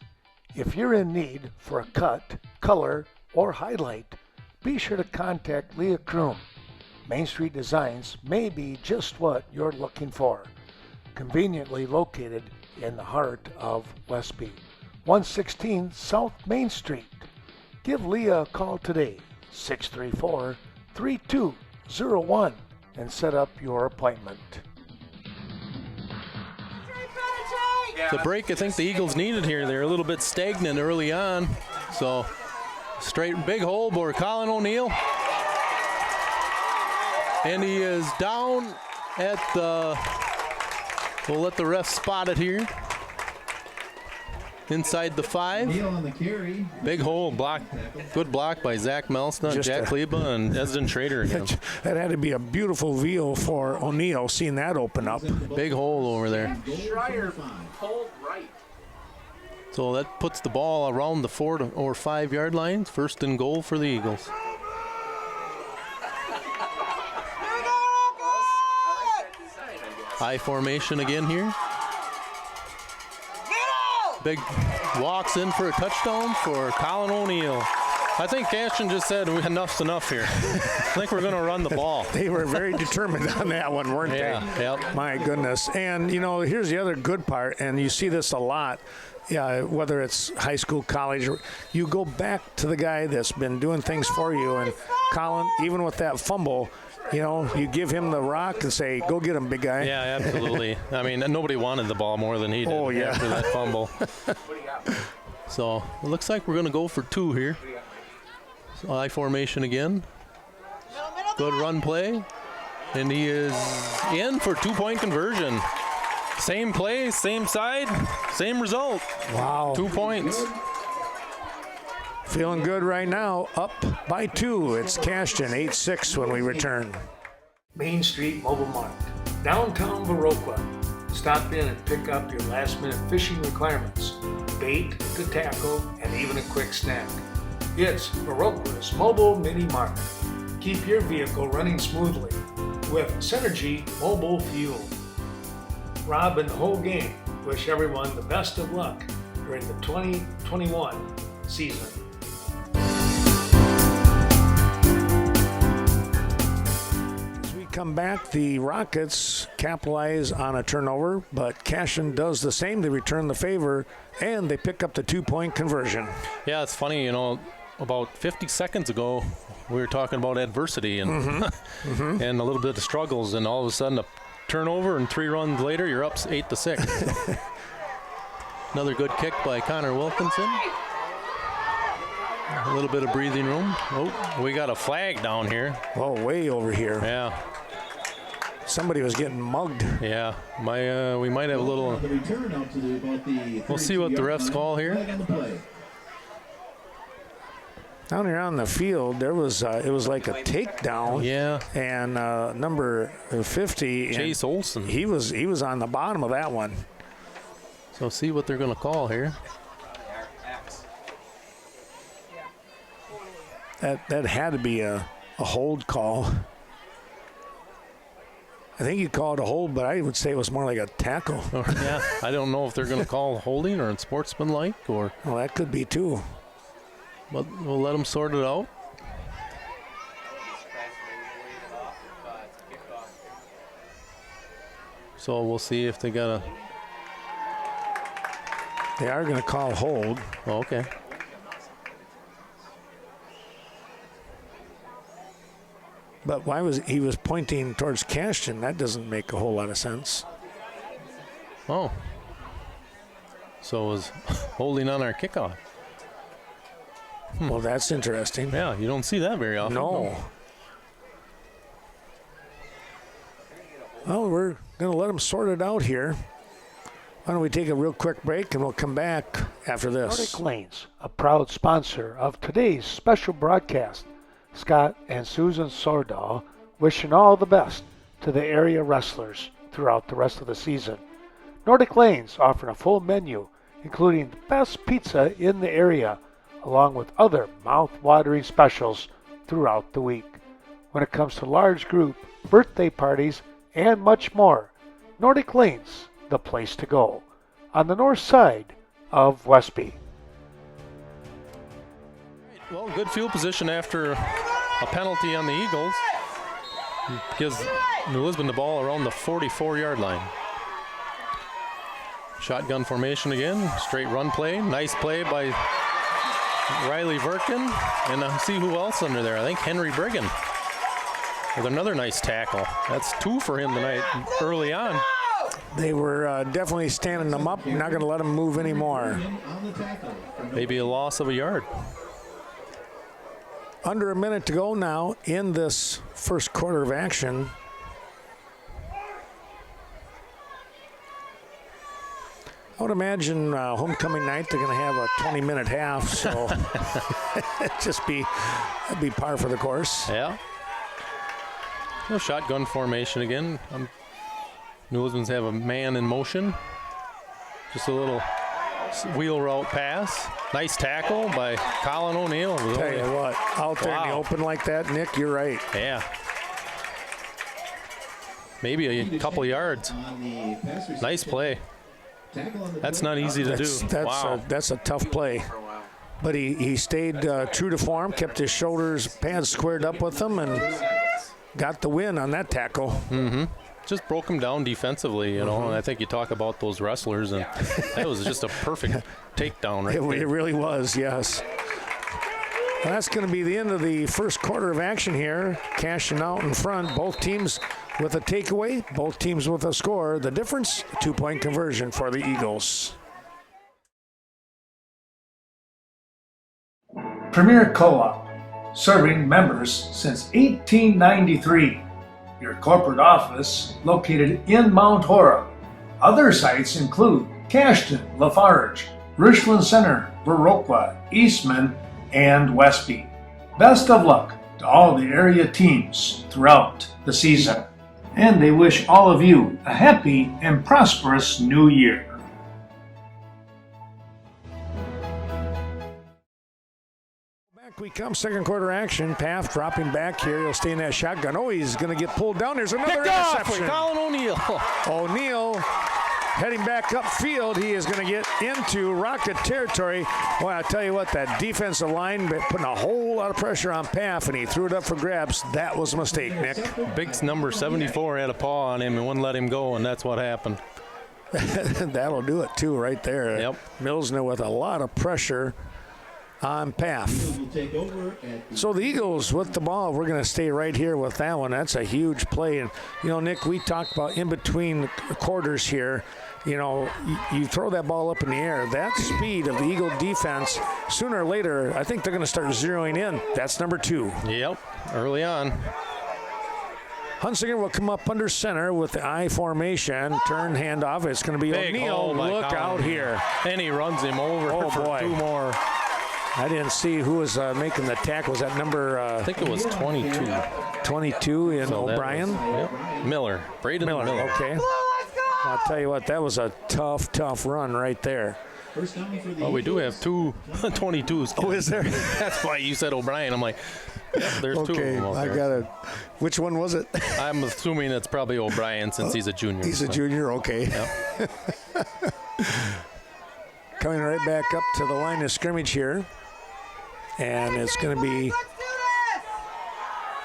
If you're in need for a cut, color, or highlight, be sure to contact Leah Kroom. Main Street Designs may be just what you're looking for. Conveniently located in the heart of Westby. 116 South Main Street. Give Leah a call today, 634-3201, and set up your appointment. The break I think the Eagles needed here. They're a little bit stagnant early on. So straight big hole for Colin O'Neill. And he is down at the, we'll let the ref spot it here. Inside the 5. Big hole, block, good block by Zach Melsna, Jack Kleba, and Esden Schrader again. That had to be a beautiful view for O'Neill, seeing that open up. Big hole over there. Schreier pulled right. So that puts the ball around the 4 or 5 yard line. First and goal for the Eagles. High formation again here. Big walks in for a touchdown for Colin O'Neill. I think Cashton just said enough's enough here. I think we're going to run the ball. They were very determined on that one, weren't they? Yep. My goodness. And, you know, here's the other good part, and you see this a lot. Yeah, whether it's high school, college, you go back to the guy that's been doing things for you. And Colin, even with that fumble, you know, you give him the rock and say, go get him, big guy. Yeah, absolutely. I mean, nobody wanted the ball more than he did after that fumble. So it looks like we're going to go for 2 here. So high formation again. Good run play. And he is in for 2-point conversion. Same play, same side, same result. Wow. 2 points. Feeling good right now, up by 2. It's Cashton, 8-6 when we return. Main Street Mobile Mart, downtown Viroqua. Stop in and pick up your last-minute fishing requirements, bait to tackle, and even a quick snack. It's Viroqua's Mobile Mini Mart. Keep your vehicle running smoothly with Synergy Mobile Fuel. Rob and the whole gang wish everyone the best of luck during the 2021 season. Come back, the Rockets capitalize on a turnover, but Cashton does the same. They return the favor, and they pick up the 2-point conversion. Yeah, it's funny, you know, about 50 seconds ago, we were talking about adversity and and a little bit of struggles, and all of a sudden a turnover, and 3 runs later, you're up 8-6. Another good kick by Connor Wilkinson. A little bit of breathing room. Oh, we got a flag down here. Oh, way over here. Yeah. Somebody was getting mugged. Yeah, we might have a little. We'll see what the refs call here. Down here on the field, there was it was like a takedown. Yeah. And number 50, Chase Olson. He was on the bottom of that one. So see what they're going to call here. That had to be a hold call. I think you call it a hold, but I would say it was more like a tackle. Yeah, I don't know if they're going to call holding or unsportsmanlike or. Well, that could be too. But we'll let them sort it out. So we'll see if they got a. They are going to call hold. Oh, okay. But why was he was pointing towards Cashton? That doesn't make a whole lot of sense. Oh. so was holding on our kickoff. Well, that's interesting. Yeah, you don't see that very often. No. Well, we're going to let them sort it out here. Why don't we take a real quick break and we'll come back after this. Nordic Lanes, a proud sponsor of today's special broadcast. Scott and Susan Sordahl wishing all the best to the area wrestlers throughout the rest of the season. Nordic Lanes offering a full menu, including the best pizza in the area, along with other mouth-watering specials throughout the week. When it comes to large group, birthday parties, and much more, Nordic Lanes, the place to go, on the north side of Westby. Well, good field position after a penalty on the Eagles. Gives New Lisbon the ball around the 44-yard line. Shotgun formation again, straight run play. Nice play by Riley Verkin. And see who else under there. I think Henry Brigham with another nice tackle. That's 2 for him tonight early on. They were definitely standing them up. Not going to let them move anymore. Maybe a loss of a yard. Under a minute to go now in this first quarter of action. I would imagine homecoming night they're going to have a 20-minute half, so that'd be par for the course. Yeah. No shotgun formation again. New Lisbon's have a man in motion. Just a little wheel route pass. Nice tackle by Colin O'Neill. Tell you what, out there in the open like that, Nick, you're right. Yeah. Maybe a couple yards. Nice play. That's not easy to do. That's a tough play. But he stayed true to form, kept his pads squared up with them, and got the win on that tackle. Mm-hmm. Just broke him down defensively, you know, and I think you talk about those wrestlers, and that was just a perfect takedown right there. It really was, yes. Well, that's going to be the end of the first quarter of action here. Cashton out in front. Both teams with a takeaway, both teams with a score. The difference, 2-point conversion for the Eagles. Premier Co-op, serving members since 1893. Your corporate office located in Mount Horeb. Other sites include Cashton, Lafarge, Richland Center, Viroqua, Eastman, and Westby. Best of luck to all the area teams throughout the season. And they wish all of you a happy and prosperous new year. We come, second quarter action. Path dropping back here. He'll stay in that shotgun. Oh, he's going to get pulled down. There's another interception. Colin O'Neill. O'Neill heading back upfield. He is going to get into Rocket territory. Well, I tell you what, that defensive line putting a whole lot of pressure on Path, and he threw it up for grabs. That was a mistake, Nick. Big number 74 had a paw on him and wouldn't let him go, and that's what happened. That'll do it, too, right there. Yep. Milsner with a lot of pressure on Path. So the Eagles with the ball, we're going to stay right here with that one. That's a huge play. And, you know, Nick, we talked about in between quarters here, you know, you throw that ball up in the air. That speed of the Eagle defense, sooner or later, I think they're going to start zeroing in. That's number 2. Yep, early on. Hunsinger will come up under center with the I formation. Turn handoff. It's going to be O'Neill. Look out here. And he runs him over for 2 more. I didn't see who was making the tackle. Was that number? I think it was 22. 22 in O'Brien? Yep. Miller. Braden Miller. Okay. I'll tell you what, that was a tough run right there. Well, we do have 2 22s. Oh, is there? That's why you said O'Brien. I'm like, yep, there's 2 of them out there. I got it. Which one was it? I'm assuming it's probably O'Brien since he's a junior. He's a junior, okay. Yep. Coming right back up to the line of scrimmage here. And it's going to be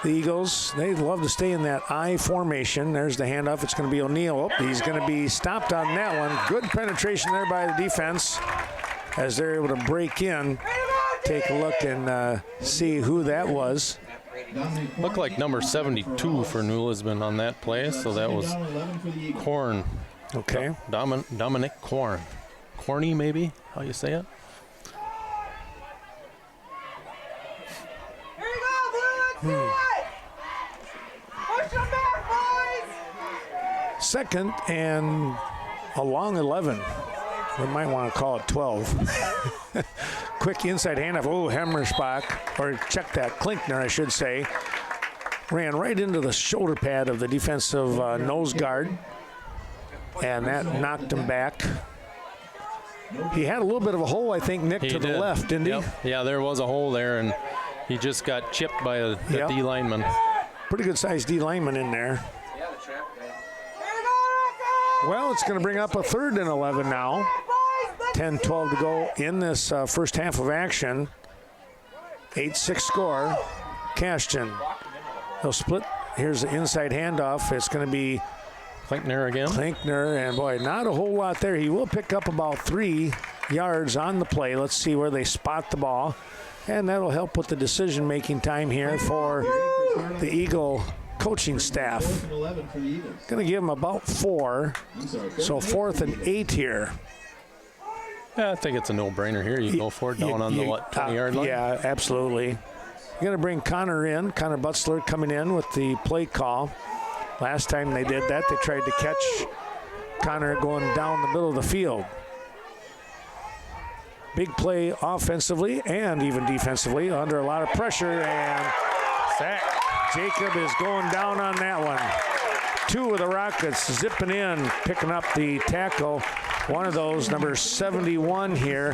the Eagles. They love to stay in that I formation. There's the handoff. It's going to be O'Neill. Oh, he's going to be stopped on that one. Good penetration there by the defense as they're able to break in. Take a look and see who that was. Looked like number 72 for New Lisbon on that play, so that was Korn. Okay. Dominic Korn. Corny, maybe, how you say it. Here you go, Blue. Let's do it. Push them back, boys. Second and a long 11. We might want to call it 12. Quick inside handoff. Oh, Hemmersbach, or check that, Klinkner, I should say, ran right into the shoulder pad of the defensive nose guard, and that knocked him back. He had a little bit of a hole, I think, Nick, to the left, didn't he? Yeah, there was a hole there, and he just got chipped by a D lineman. Pretty good-sized D lineman in there. Yeah, the trap guy. Well, it's going to bring up a 3rd and 11 now. 10-12 to go in this first half of action. 8-6 score. Cashton. They'll split. Here's the inside handoff. It's going to be Klinkner again. Klinkner, and boy, not a whole lot there. He will pick up about 3 yards on the play. Let's see where they spot the ball. And that'll help with the decision-making time here for the Eagle coaching staff. Going to give them about 4. So 4th and 8 here. Yeah, I think it's a no-brainer here. You go for it down on the 20-yard line. Yeah, absolutely. You're going to bring Connor in. Connor Butzler coming in with the play call. Last time they did that, they tried to catch Connor going down the middle of the field. Big play offensively and even defensively, under a lot of pressure, and sack. Jacob is going down on that one. 2 of the Rockets zipping in, picking up the tackle. One of those, number 71 here,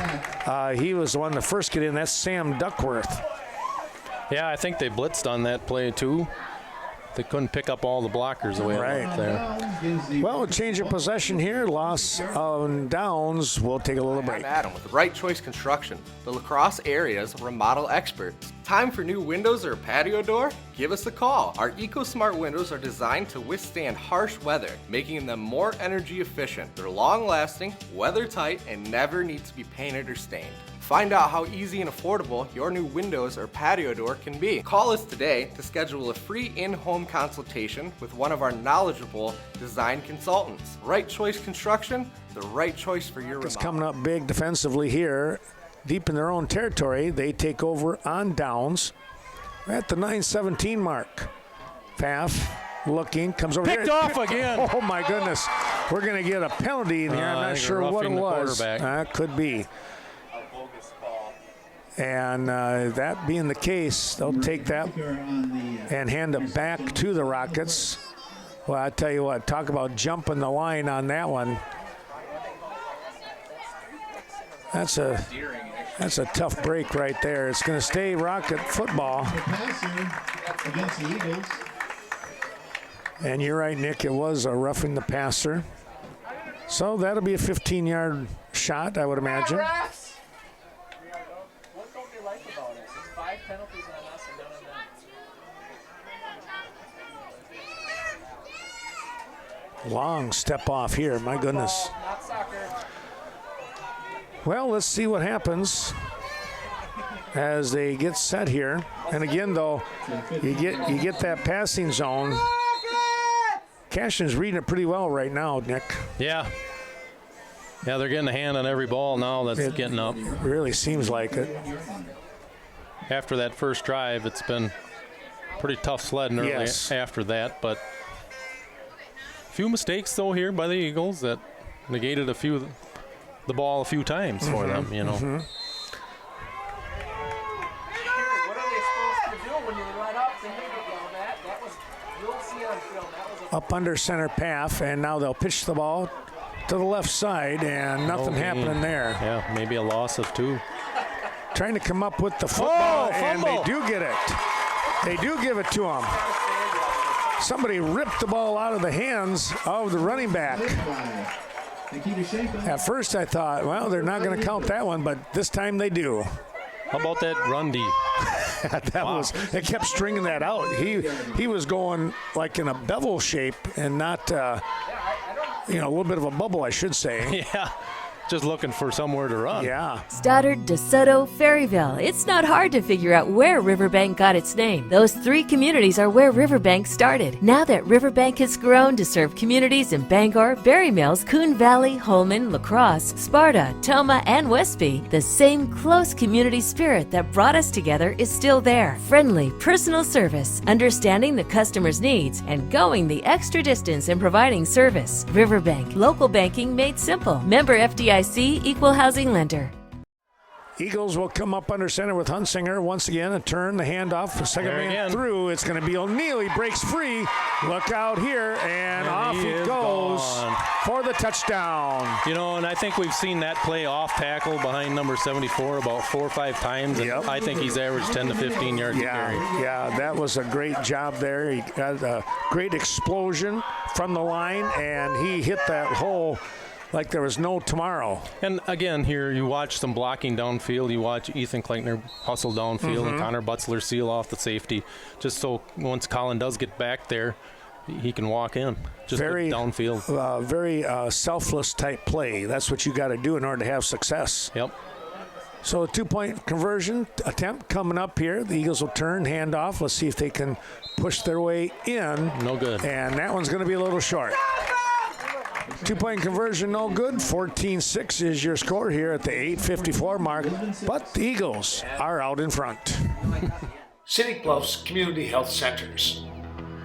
he was the one to first get in. That's Sam Duckworth. Yeah, I think they blitzed on that play too. They couldn't pick up all the blockers the way it looked there. Well, a change of possession here. Loss on downs. We'll take a little break. I'm Adam with Right Choice Construction, the La Crosse area's remodel experts. Time for new windows or a patio door? Give us a call. Our EcoSmart windows are designed to withstand harsh weather, making them more energy efficient. They're long-lasting, weather-tight, and never need to be painted or stained. Find out how easy and affordable your new windows or patio door can be. Call us today to schedule a free in-home consultation with one of our knowledgeable design consultants. Right Choice Construction, the right choice for your remodel. It's coming up big defensively here. Deep in their own territory, they take over on downs. We're at the 9:17 mark. Pfaff looking, comes over Picked here. off again. Oh, my goodness. We're going to get a penalty in here. I'm not sure what it was. Could be. And that being the case, they'll take that and hand it back to the Rockets. Well, I tell you what, talk about jumping the line on that one. That's a tough break right there. It's going to stay Rocket football. Against the Eagles. And you're right, Nick. It was a roughing the passer. So that'll be a 15-yard shot, I would imagine. What don't they like about it? It's 5 penalties on us and none on them. Long step off here. My goodness. Not soccer. Well, let's see what happens as they get set here. And again, though, you get that passing zone. Cashton's reading it pretty well right now, Nick. Yeah. Yeah, they're getting a hand on every ball now that's getting up. It really seems like it. After that first drive, it's been pretty tough sledding early after that. But a few mistakes, though, here by the Eagles that negated the ball a few times for them, you know. What are they supposed to do when you let up? That was, you'll see on film. That was up under center path, and now they'll pitch the ball to the left side, and nothing happening there. Yeah, maybe a loss of 2. Trying to come up with the football, and they do get it. They do give it to him. Somebody ripped the ball out of the hands of the running back. At first I thought, well, they're not going to count that one, but this time they do. How about that run D? It kept stringing that out. He was going like in a bevel shape and not, a little bit of a bubble, I should say. Yeah. just looking for somewhere to run. Yeah. Stoddard, DeSoto, Ferryville. It's not hard to figure out where Riverbank got its name. Those 3 communities are where Riverbank started. Now that Riverbank has grown to serve communities in Bangor, Berry Mills, Coon Valley, Holman, La Crosse, Sparta, Toma, and Westby, the same close community spirit that brought us together is still there. Friendly, personal service, understanding the customer's needs, and going the extra distance in providing service. Riverbank, local banking made simple. Member FDIC, equal housing lender. Eagles will come up under center with Hunsinger once again. A turn, the handoff, the second man through. It's going to be O'Neill. He breaks free. Look out here, and off he goes for the touchdown. You know, and I think we've seen that play off tackle behind number 74 about 4 or 5 times. And I think he's averaged 10 to 15 yards a carry. Yeah, that was a great job there. He got a great explosion from the line, and he hit that hole like there was no tomorrow. And again, here you watch some blocking downfield. You watch Ethan Klenkner hustle downfield and Connor Butzler seal off the safety, just so once Colin does get back there, he can walk in. Just very downfield. Very selfless type play. That's what you got to do in order to have success. Yep. So a 2-point conversion attempt coming up here. The Eagles will turn, hand off. Let's see if they can push their way in. No good. And that one's going to be a little short. 2-point conversion, no good. 14-6 is your score here at the 8:54 mark. But the Eagles are out in front. Scenic Bluffs Community Health Centers.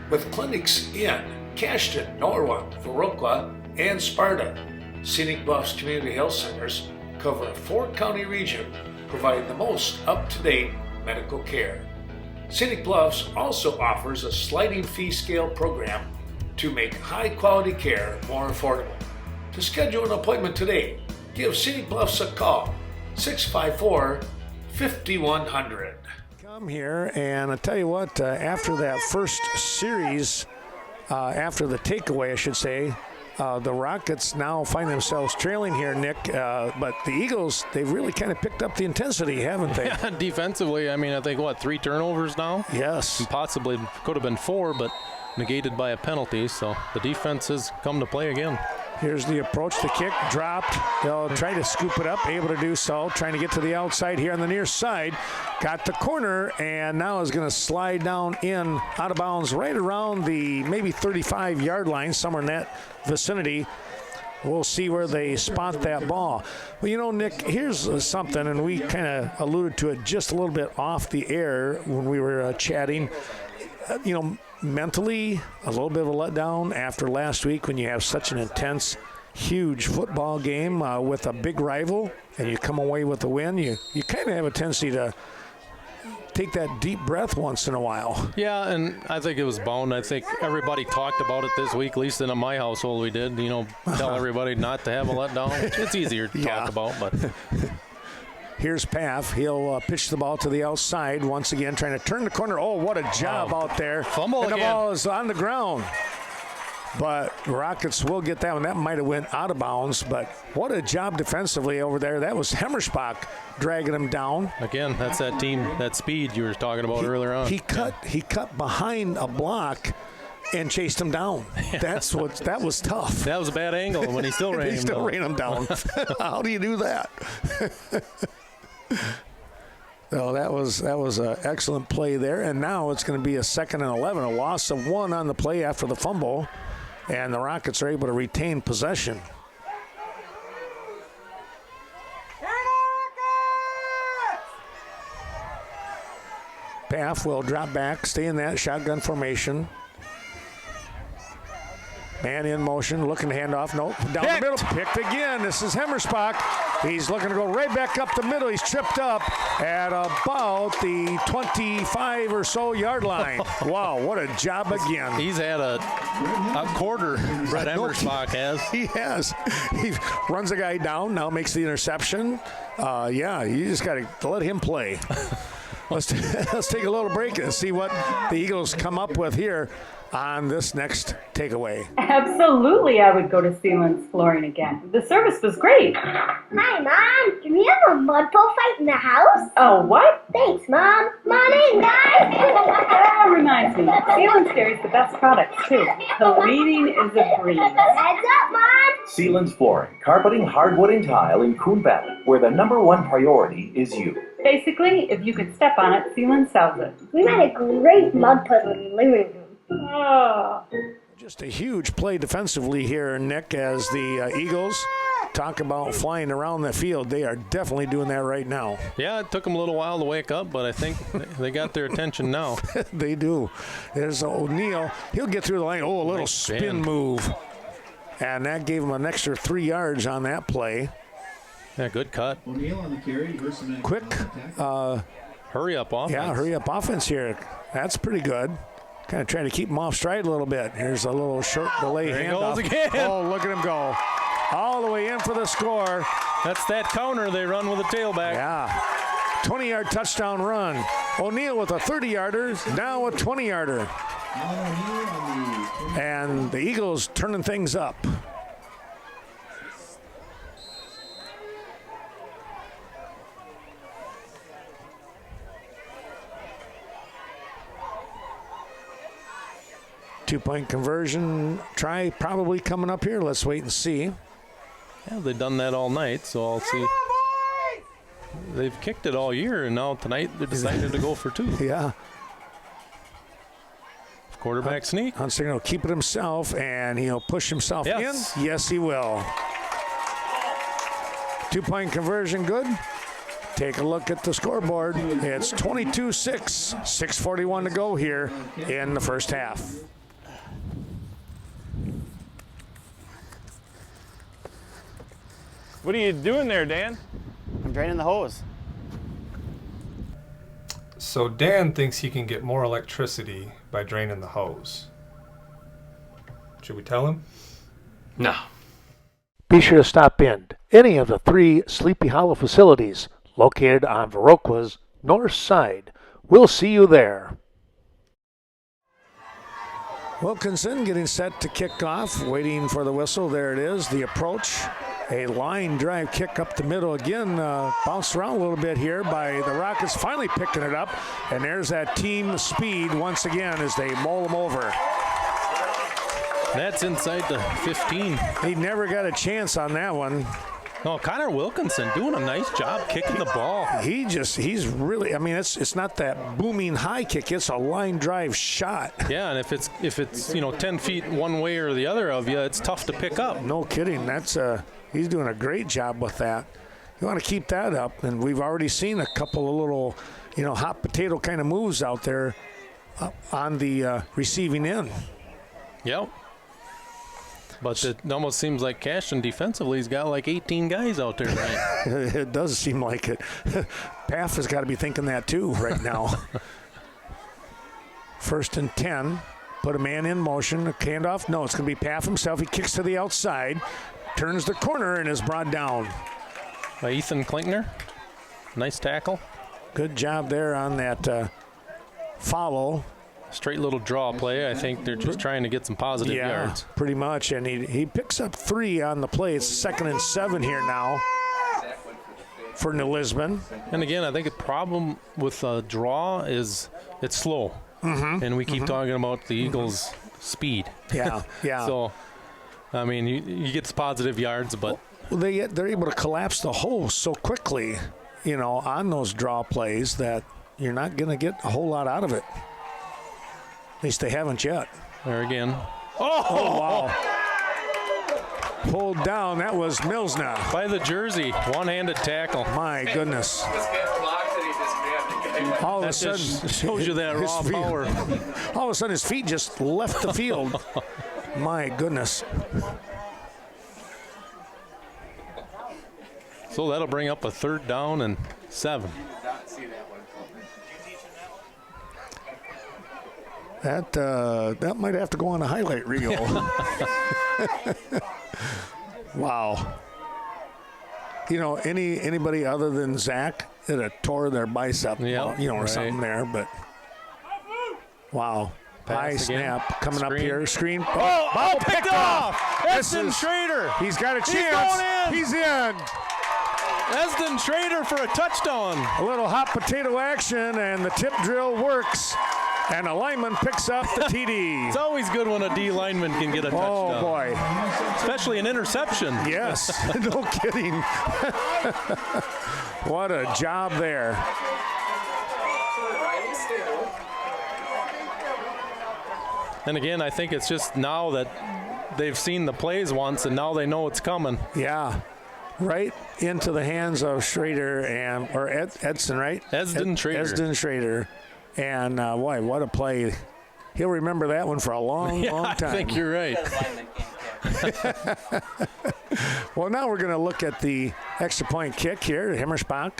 With clinics in Cashton, Norwalk, Viroqua, and Sparta, Scenic Bluffs Community Health Centers cover a 4-county region, providing the most up-to-date medical care. Scenic Bluffs also offers a sliding fee scale program to make high-quality care more affordable. To schedule an appointment today, give Scenic Bluffs a call, 654-5100. Come here, and I tell you what, after that first series, after the takeaway, I should say, the Rockets now find themselves trailing here, Nick. But the Eagles, they've really kind of picked up the intensity, haven't they? Yeah, defensively, I mean, I think, 3 turnovers now? Yes. And possibly could have been 4, but negated by a penalty, so the defense has come to play again. Here's the approach, the kick, dropped. They'll try to scoop it up, able to do so. Trying to get to the outside here on the near side. Got the corner, and now is going to slide down in, out of bounds, right around the maybe 35-yard line, somewhere in that vicinity. We'll see where they spot that ball. Well, you know, Nick, here's something, and we kind of alluded to it just a little bit off the air when we were chatting. You know, mentally, a little bit of a letdown after last week when you have such an intense, huge football game with a big rival, and you come away with a win. You kind of have a tendency to take that deep breath once in a while. Yeah, and I think it was bound. I think everybody talked about it this week, at least in my household we did. You know, tell everybody not to have a letdown. It's easier to talk about, but... Here's Paff. He'll pitch the ball to the outside once again, trying to turn the corner. Oh, what a job out there. Fumble and again. The ball is on the ground. But Rockets will get that one. That might have went out of bounds, but what a job defensively over there. That was Hemmerspach dragging him down. Again, that's that team, that speed you were talking about earlier on. He cut behind a block and chased him down. That was tough. That was a bad angle when he still ran him down. Ran him down. How do you do that? No, that was an excellent play there, and now it's going to be a 2nd and 11, a loss of 1 on the play after the fumble, and the Rockets are able to retain possession. Paff will drop back, stay in that shotgun formation. Man in motion, looking to hand off. Nope, down the middle. Picked again. This is Hemmerspach. He's looking to go right back up the middle. He's tripped up at about the 25 or so yard line. Wow, what a job again. He's had a quarter, Brett Hemmerspach has. He has. He runs a guy down, now makes the interception. Yeah, you just got to let him play. Let's take a little break and see what the Eagles come up with here on this next takeaway. Absolutely, I would go to Sealand's Flooring again. The service was great. Hi, Mom. Can we have a mud pole fight in the house? Oh, what? Thanks, Mom. Come on in, guys. That reminds me, Sealand's carries the best products, too. The leading is a breeze. Heads up, Mom. Sealand's Flooring, carpeting, hardwood, and tile in Coon Valley, where the #1 priority is you. Basically, if you could step on it, Sealand sells it. We made a great mud puddle in the living room. Oh. Just a huge play defensively here, Nick, as the Eagles talk about flying around the field. They are definitely doing that right now. Yeah, it took them a little while to wake up, but I think they got their attention now. They do. There's O'Neill. He'll get through the line. Oh, a little spin move. And that gave him an extra 3 yards on that play. Yeah, good cut. O'Neill on the carry. Quick. Hurry-up offense. Yeah, hurry-up offense here. That's pretty good. Kind of trying to keep him off stride a little bit. Here's a little short delay there handoff. He goes again. Oh, look at him go. All the way in for the score. That's that counter they run with a tailback. Yeah. 20-yard touchdown run. O'Neill with a 30-yarder, now a 20-yarder. And the Eagles turning things up. Two-point conversion try probably coming up here. Let's wait and see. Yeah, they've done that all night, so I'll see. They've kicked it all year, and now tonight they decided to go for 2. Yeah. Quarterback sneak. Hunsinger will keep it himself, and he'll push himself in. Yes, he will. Two-point conversion good. Take a look at the scoreboard. It's 22-6. 6:41 to go here in the first half. What are you doing there, Dan? I'm draining the hose. So Dan thinks he can get more electricity by draining the hose. Should we tell him? No. Be sure to stop in any of the 3 Sleepy Hollow facilities located on Viroqua's north side. We'll see you there. Wilkinson getting set to kick off, waiting for the whistle. There it is, the approach. A line drive kick up the middle again, bounced around a little bit here by the Rockets, finally picking it up. And there's that team speed once again as they mull them over. That's inside the 15. He never got a chance on that one. No, Connor Wilkinson doing a nice job kicking the ball. He's really, I mean, it's not that booming high kick, it's a line drive shot. Yeah, and if it's 10 feet one way or the other of you, it's tough to pick up. No kidding. That's he's doing a great job with that. You want to keep that up, and we've already seen a couple of little, hot potato kind of moves out there on the receiving end. Yep. But it almost seems like Cashton defensively has got like 18 guys out there, right? It does seem like it. Paff has got to be thinking that too right now. 1st and 10. Put a man in motion. A handoff. No, it's going to be Paff himself. He kicks to the outside, turns the corner, and is brought down. By Ethan Klinkner. Nice tackle. Good job there on that follow. Straight little draw play. I think they're just trying to get some positive yards. Pretty much. And he picks up 3 on the play. It's 2nd and 7 here now for New Lisbon. And again, I think the problem with draw is it's slow. Mm-hmm. And we keep talking about the Eagles' speed. Yeah. So, I mean, you get positive yards, but they're able to collapse the hole so quickly, on those draw plays that you're not going to get a whole lot out of it. At least they haven't yet. There again. Oh wow. Pulled down. That was Milsna. By the jersey. One-handed tackle. My goodness. All of a sudden, shows you that raw power. All of a sudden, his feet just left the field. My goodness. So that'll bring up a 3rd down and 7. That might have to go on a highlight reel. Wow. Anybody other than Zach that had tore their bicep, or something there, but wow. High snap coming up here. Screen. Ball picked off. Eston Schrader. He's got a chance. He's in. Eston Schrader for a touchdown. A little hot potato action, and the tip drill works. And a lineman picks up the TD. It's always good when a D lineman can get a touchdown. Oh, boy. especially an interception. Yes, no kidding. What a job there. And again, I think it's just now that they've seen the plays once and now they know it's coming. Yeah. Right into the hands of Schrader or Edson, right? Esden Schrader. And boy, what a play. He'll remember that one for a long time. I think you're right. Well, now we're going to look at the extra point kick here. Himmersbach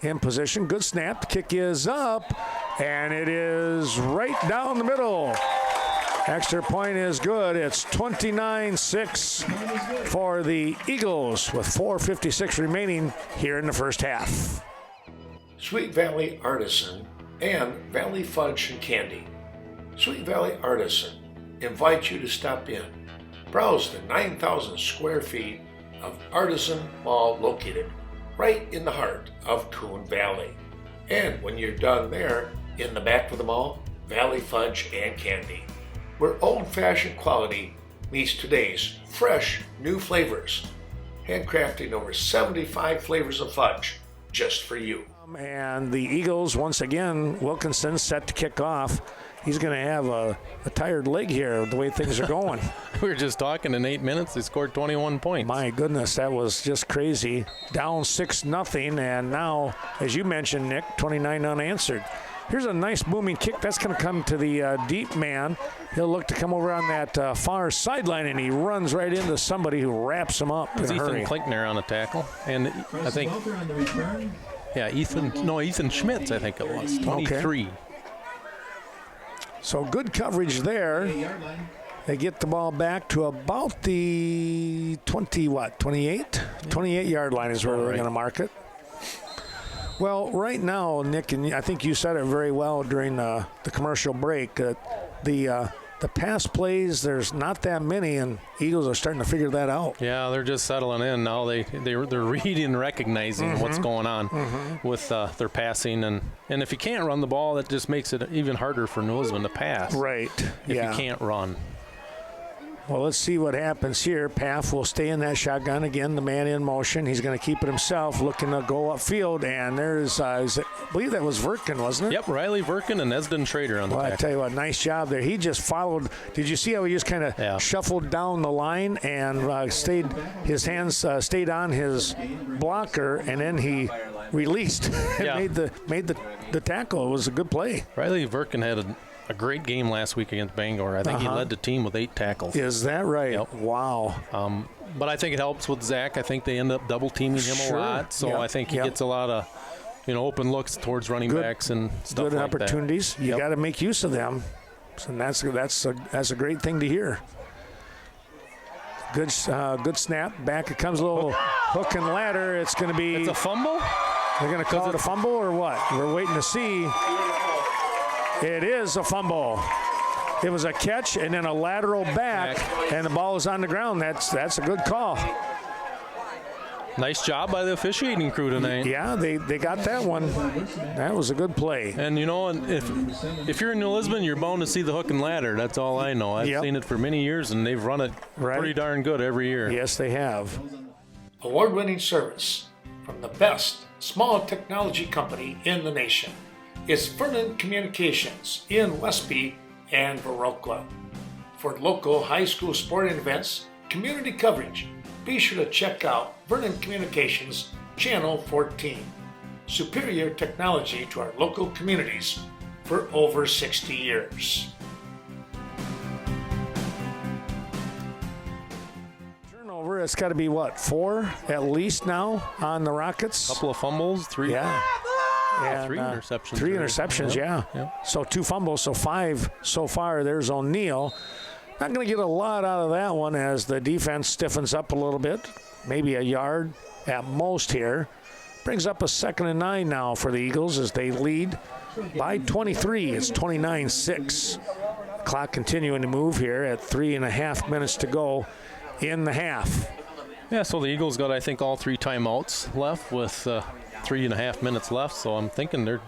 in position. Good snap. The kick is up, and it is right down the middle. Extra point is good. It's 29-6 for the Eagles with 4:56 remaining here in the first half. Sweet Valley Artisan and Valley Fudge and Candy. Sweet Valley Artisan invites you to stop in. Browse the 9,000 square feet of Artisan Mall located right in the heart of Coon Valley. And when you're done there, in the back of the mall, Valley Fudge and Candy, where old-fashioned quality meets today's fresh new flavors. Handcrafting over 75 flavors of fudge just for you. And the Eagles, once again, Wilkinson set to kick off. He's going to have a tired leg here the way things are going. We were just talking in 8 minutes. They scored 21 points. My goodness, that was just crazy. Down 6-0, and now, as you mentioned, Nick, 29 unanswered. Here's a nice booming kick. That's going to come to the deep man. He'll look to come over on that far sideline, and he runs right into somebody who wraps him up in a hurry. Ethan Klinkner on a tackle, and I think, Ethan Schmitz, I think it was, 23. Okay. So good coverage there. They get the ball back to about the 28-yard line is where we're going to mark it. Well, right now, Nick, and I think you said it very well during the commercial break, the pass plays, there's not that many, and Eagles are starting to figure that out. Yeah, they're just settling in now. They're reading and recognizing what's going on with their passing, and if you can't run the ball, that just makes it even harder for New Lisbon to pass. Right. If you can't run. Well, let's see what happens here. Paff will stay in that shotgun again. The man in motion. He's going to keep it himself, looking to go upfield. And there's, I believe that was Verkin, wasn't it? Yep, Riley Verkin and Esden Schrader on the back. I tell you what, nice job there. He just followed. Did you see how he just kind of shuffled down the line and stayed? His hands stayed on his blocker, and then he released and made the tackle. It was a good play. Riley Verkin had a great game last week against Bangor. I think he led the team with 8 tackles. Is that right? Yep. Wow. But I think it helps with Zach. I think they end up double teaming him a lot. So I think he gets a lot of open looks towards running backs and stuff good like opportunities. that. You got to make use of them. And that's a great thing to hear. Good snap. Back it comes, a little hook and ladder. It's going to be. It's a fumble? They're going to call it a fumble or what? We're waiting to see. It is a fumble. It was a catch and then a lateral back, and the ball is on the ground. That's a good call. Nice job by the officiating crew tonight. Yeah, they got that one. That was a good play. And if you're in New Lisbon, you're bound to see the hook and ladder. That's all I know. I've seen it for many years, and they've run it pretty darn good every year. Yes, they have. Award-winning service from the best small technology company in the nation. It's Vernon Communications in Westby and Viroqua. For local high school sporting events, community coverage, be sure to check out Vernon Communications Channel 14. Superior technology to our local communities for over 60 years. Turnover, it's got to be 4 at least now on the Rockets? Couple of fumbles, 3. Yeah. And, 3 interceptions. 3 interceptions, Yep. So 2 fumbles, so 5 so far. There's O'Neill. Not going to get a lot out of that one as the defense stiffens up a little bit. Maybe a yard at most here. Brings up a 2nd and 9 now for the Eagles as they lead by 23. It's 29-6. Clock continuing to move here at 3.5 minutes to go in the half. Yeah, so the Eagles got, I think, all 3 timeouts left with 3.5 minutes left, so I'm thinking they're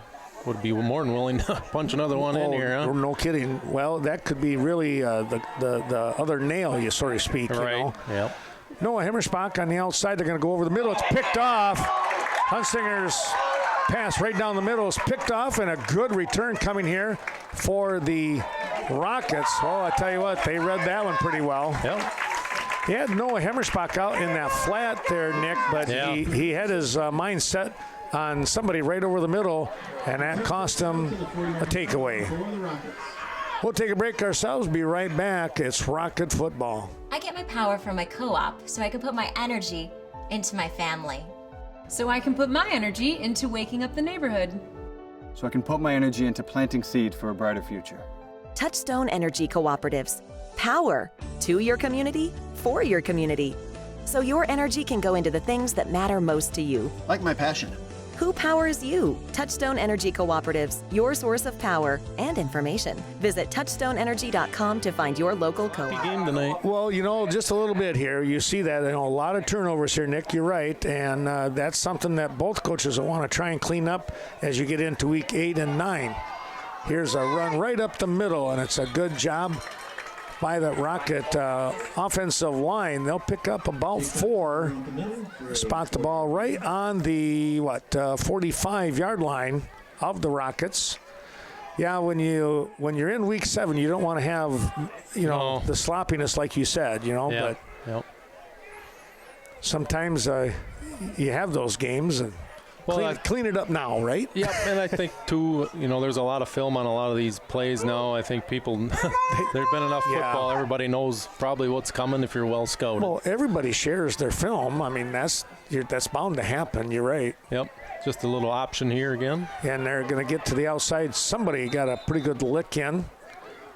would be more than willing to punch another one in here, huh? No kidding. Well, that could be really the other nail, you sort of speak. Right. You know? Yep. Noah Himmerspach on the outside. They're going to go over the middle. It's picked off. Hunsinger's pass right down the middle is picked off, and a good return coming here for the Rockets. Oh, I tell you what, they read that one pretty well. Yep. He had Noah Himmerspach out in that flat there, Nick, but he had his mind set on somebody right over the middle, and that cost him a takeaway. We'll take a break ourselves, be right back. It's Rocket Football. I get my power from my co-op, so I can put my energy into my family. So I can put my energy into waking up the neighborhood. So I can put my energy into planting seed for a brighter future. Touchstone Energy Cooperatives. Power to your community, for your community. So your energy can go into the things that matter most to you. Like my passion. Who powers you? Touchstone Energy Cooperatives, your source of power and information. Visit touchstoneenergy.com to find your local co-op. Game tonight. Well, just a little bit here. You see that, a lot of turnovers here, Nick. You're right, and that's something that both coaches will want to try and clean up as you get into week 8 and 9. Here's a run right up the middle, and it's a good job by the Rocket offensive line. They'll pick up about 4, spot the ball right on the 45-yard line of the Rockets. Yeah, when you're in week 7, you don't want to have the sloppiness like you said, but sometimes you have those games and clean it up now, right? Yep, and I think, too, there's a lot of film on a lot of these plays now. I think people, there's been enough football. Everybody knows probably what's coming if you're well scouted. Well, everybody shares their film. I mean, that's bound to happen. You're right. Yep, just a little option here again. And they're going to get to the outside. Somebody got a pretty good lick in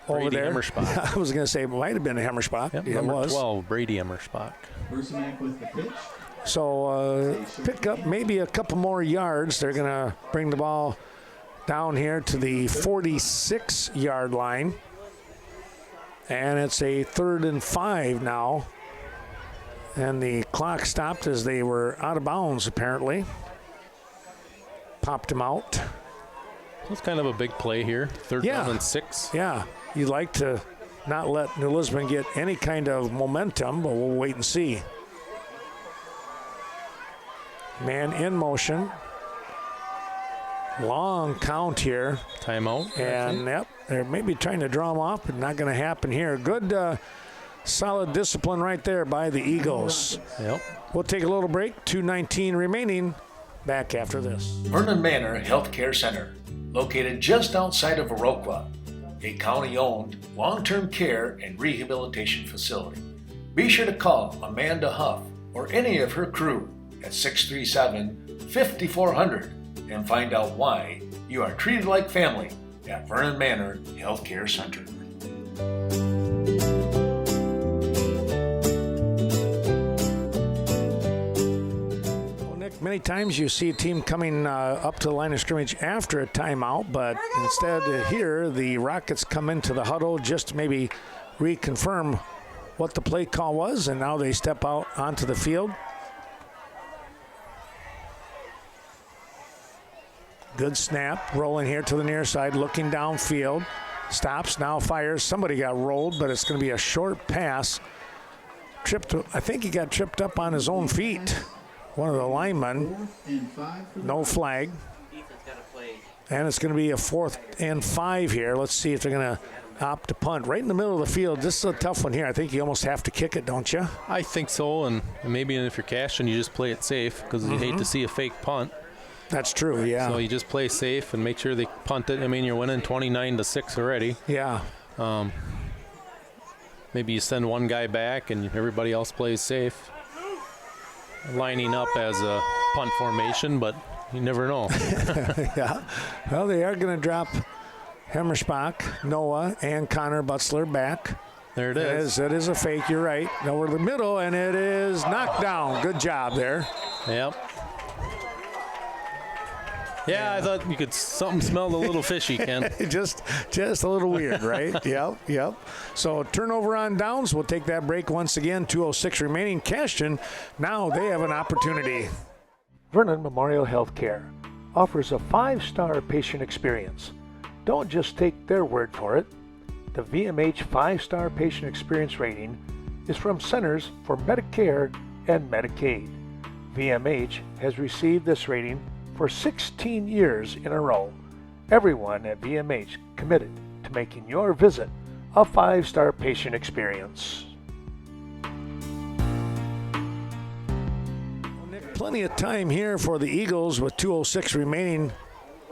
over there. Himmerspach. I was going to say it might have been a Himmerspach. Yep, yeah, number it was. 12, Brady Himmerspach. Versumac with the pitch. So pick up maybe a couple more yards. They're going to bring the ball down here to the 46-yard line. And it's a 3rd and 5 now. And the clock stopped as they were out of bounds, apparently. Popped him out. That's kind of a big play here. 3rd down and 6. Yeah, you'd like to not let New Lisbon get any kind of momentum, but we'll wait and see. Man in motion. Long count here. Timeout. And, they're maybe trying to draw them off, but not going to happen here. Good, solid discipline right there by the Eagles. Yep. We'll take a little break. 2:19 remaining. Back after this. Vernon Manor Healthcare Center, located just outside of Viroqua, a county-owned long-term care and rehabilitation facility. Be sure to call Amanda Huff or any of her crew at 637-5400 and find out why you are treated like family at Vernon Manor Healthcare Center. Well, Nick, many times you see a team coming up to the line of scrimmage after a timeout, but instead here the Rockets come into the huddle just to maybe reconfirm what the play call was, and now they step out onto the field. Good snap, rolling here to the near side, looking downfield. Stops, now fires. Somebody got rolled, but it's going to be a short pass. I think he got tripped up on his own feet. One of the linemen. No flag. And it's going to be a 4th and 5 here. Let's see if they're going to opt to punt. Right in the middle of the field. This is a tough one here. I think you almost have to kick it, don't you? I think so, and maybe if you're Cashton, you just play it safe because you hate to see a fake punt. That's true, yeah. So you just play safe and make sure they punt it. I mean, you're winning 29-6 already. Yeah. Maybe you send one guy back and everybody else plays safe. Lining up as a punt formation, but you never know. Yeah. Well, they are going to drop Himmerspach, Noah, and Connor Butzler back. There it is. It is a fake, you're right. Over the middle, and it is knocked down. Good job there. Yep. Yeah, I thought you could something smelled a little fishy, Ken. just a little weird, right? Yep. So turnover on downs. We'll take that break once again. 2:06 remaining. Cashton, now they have an opportunity. Vernon Memorial Healthcare, offers a 5-star patient experience. Don't just take their word for it. The VMH 5-star patient experience rating is from Centers for Medicare and Medicaid. VMH has received this rating for 16 years in a row. Everyone at VMH committed to making your visit a 5-star patient experience. Plenty of time here for the Eagles with 2:06 remaining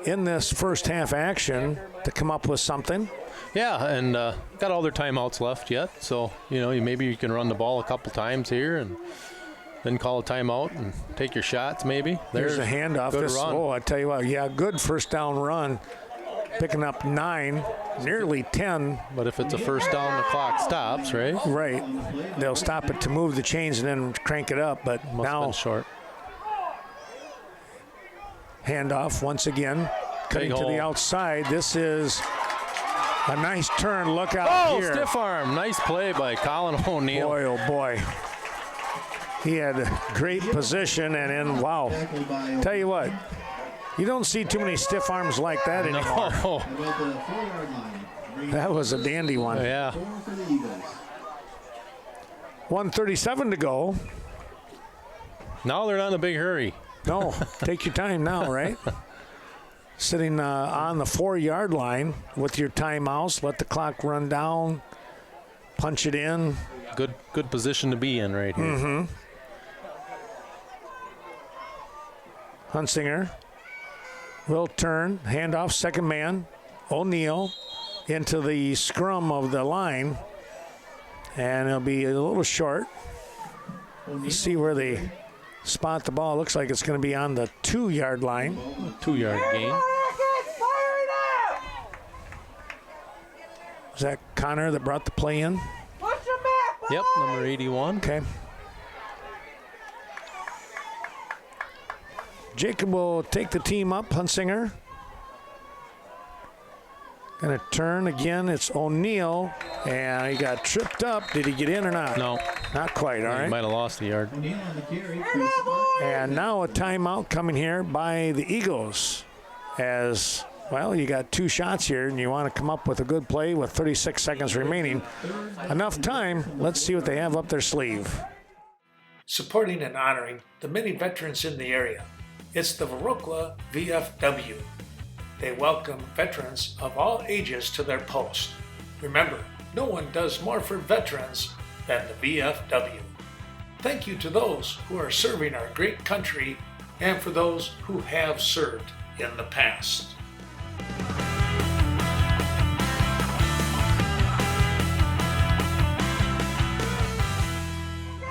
in this first half action to come up with something. Yeah, and got all their timeouts left yet, so maybe you can run the ball a couple times here and then call a timeout and take your shots maybe. There's a handoff. Good run. Oh, I tell you what, yeah, good first down run, picking up 9, nearly 10. But if it's a first down, the clock stops, right? Right. They'll stop it to move the chains and then crank it up, but Must now have been short. Handoff once again, cutting to the outside. This is a nice turn. Look out here. Oh, stiff arm. Nice play by Colin O'Neill. Boy, oh boy. He had great position and then, wow. Tell you what, you don't see too many stiff arms like that anymore. No. That was a dandy one. Yeah. 1:37 to go. Now they're not in a big hurry. No, take your time now, right? Sitting on the 4-yard line with your timeouts. Let the clock run down. Punch it in. Good position to be in right here. Mm-hmm. Hunsinger will turn. Handoff, second man. O'Neill into the scrum of the line. And it'll be a little short. You see where they spot the ball. Looks like it's going to be on the 2-yard line. 2-yard gain. Is that Connor that brought the play in? Yep, number 81. Okay. Jacob will take the team up. Hunsinger. Going to turn again. It's O'Neill. And he got tripped up. Did he get in or not? No. Not quite, all right. He might have lost the yard. And now a timeout coming here by the Eagles. As, well, you got 2 shots here, and you want to come up with a good play with 36 seconds remaining. Enough time. Let's see what they have up their sleeve. Supporting and honoring the many veterans in the area. It's the Viroqua VFW. They welcome veterans of all ages to their post. Remember, no one does more for veterans than the VFW. Thank you to those who are serving our great country and for those who have served in the past.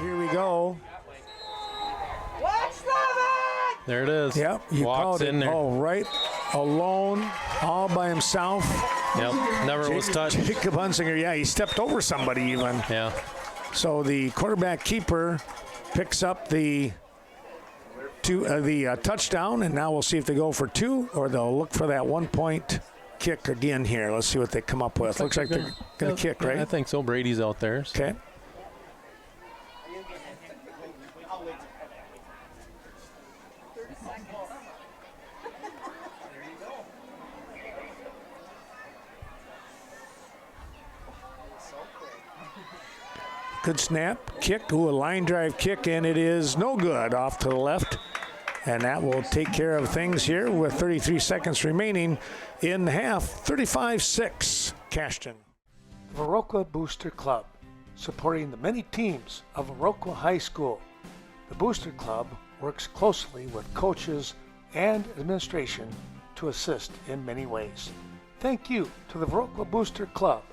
Here we go. There it is. Yep, you Walks called in it. there. Oh, right, alone, all by himself. Yep, never was touched. Jacob Hunsinger, yeah, he stepped over somebody even. Yeah. So the quarterback keeper picks up the touchdown, and now we'll see if they go for 2 or they'll look for that 1-point kick again here. Let's see what they come up with. Looks like they're going to kick, right? I think so. Brady's out there. Okay. Good snap, kick, a line drive kick, and it is no good off to the left. And that will take care of things here with 33 seconds remaining in the half. 35-6, Cashton. Viroqua Booster Club, supporting the many teams of Viroqua High School. The Booster Club works closely with coaches and administration to assist in many ways. Thank you to the Viroqua Booster Club,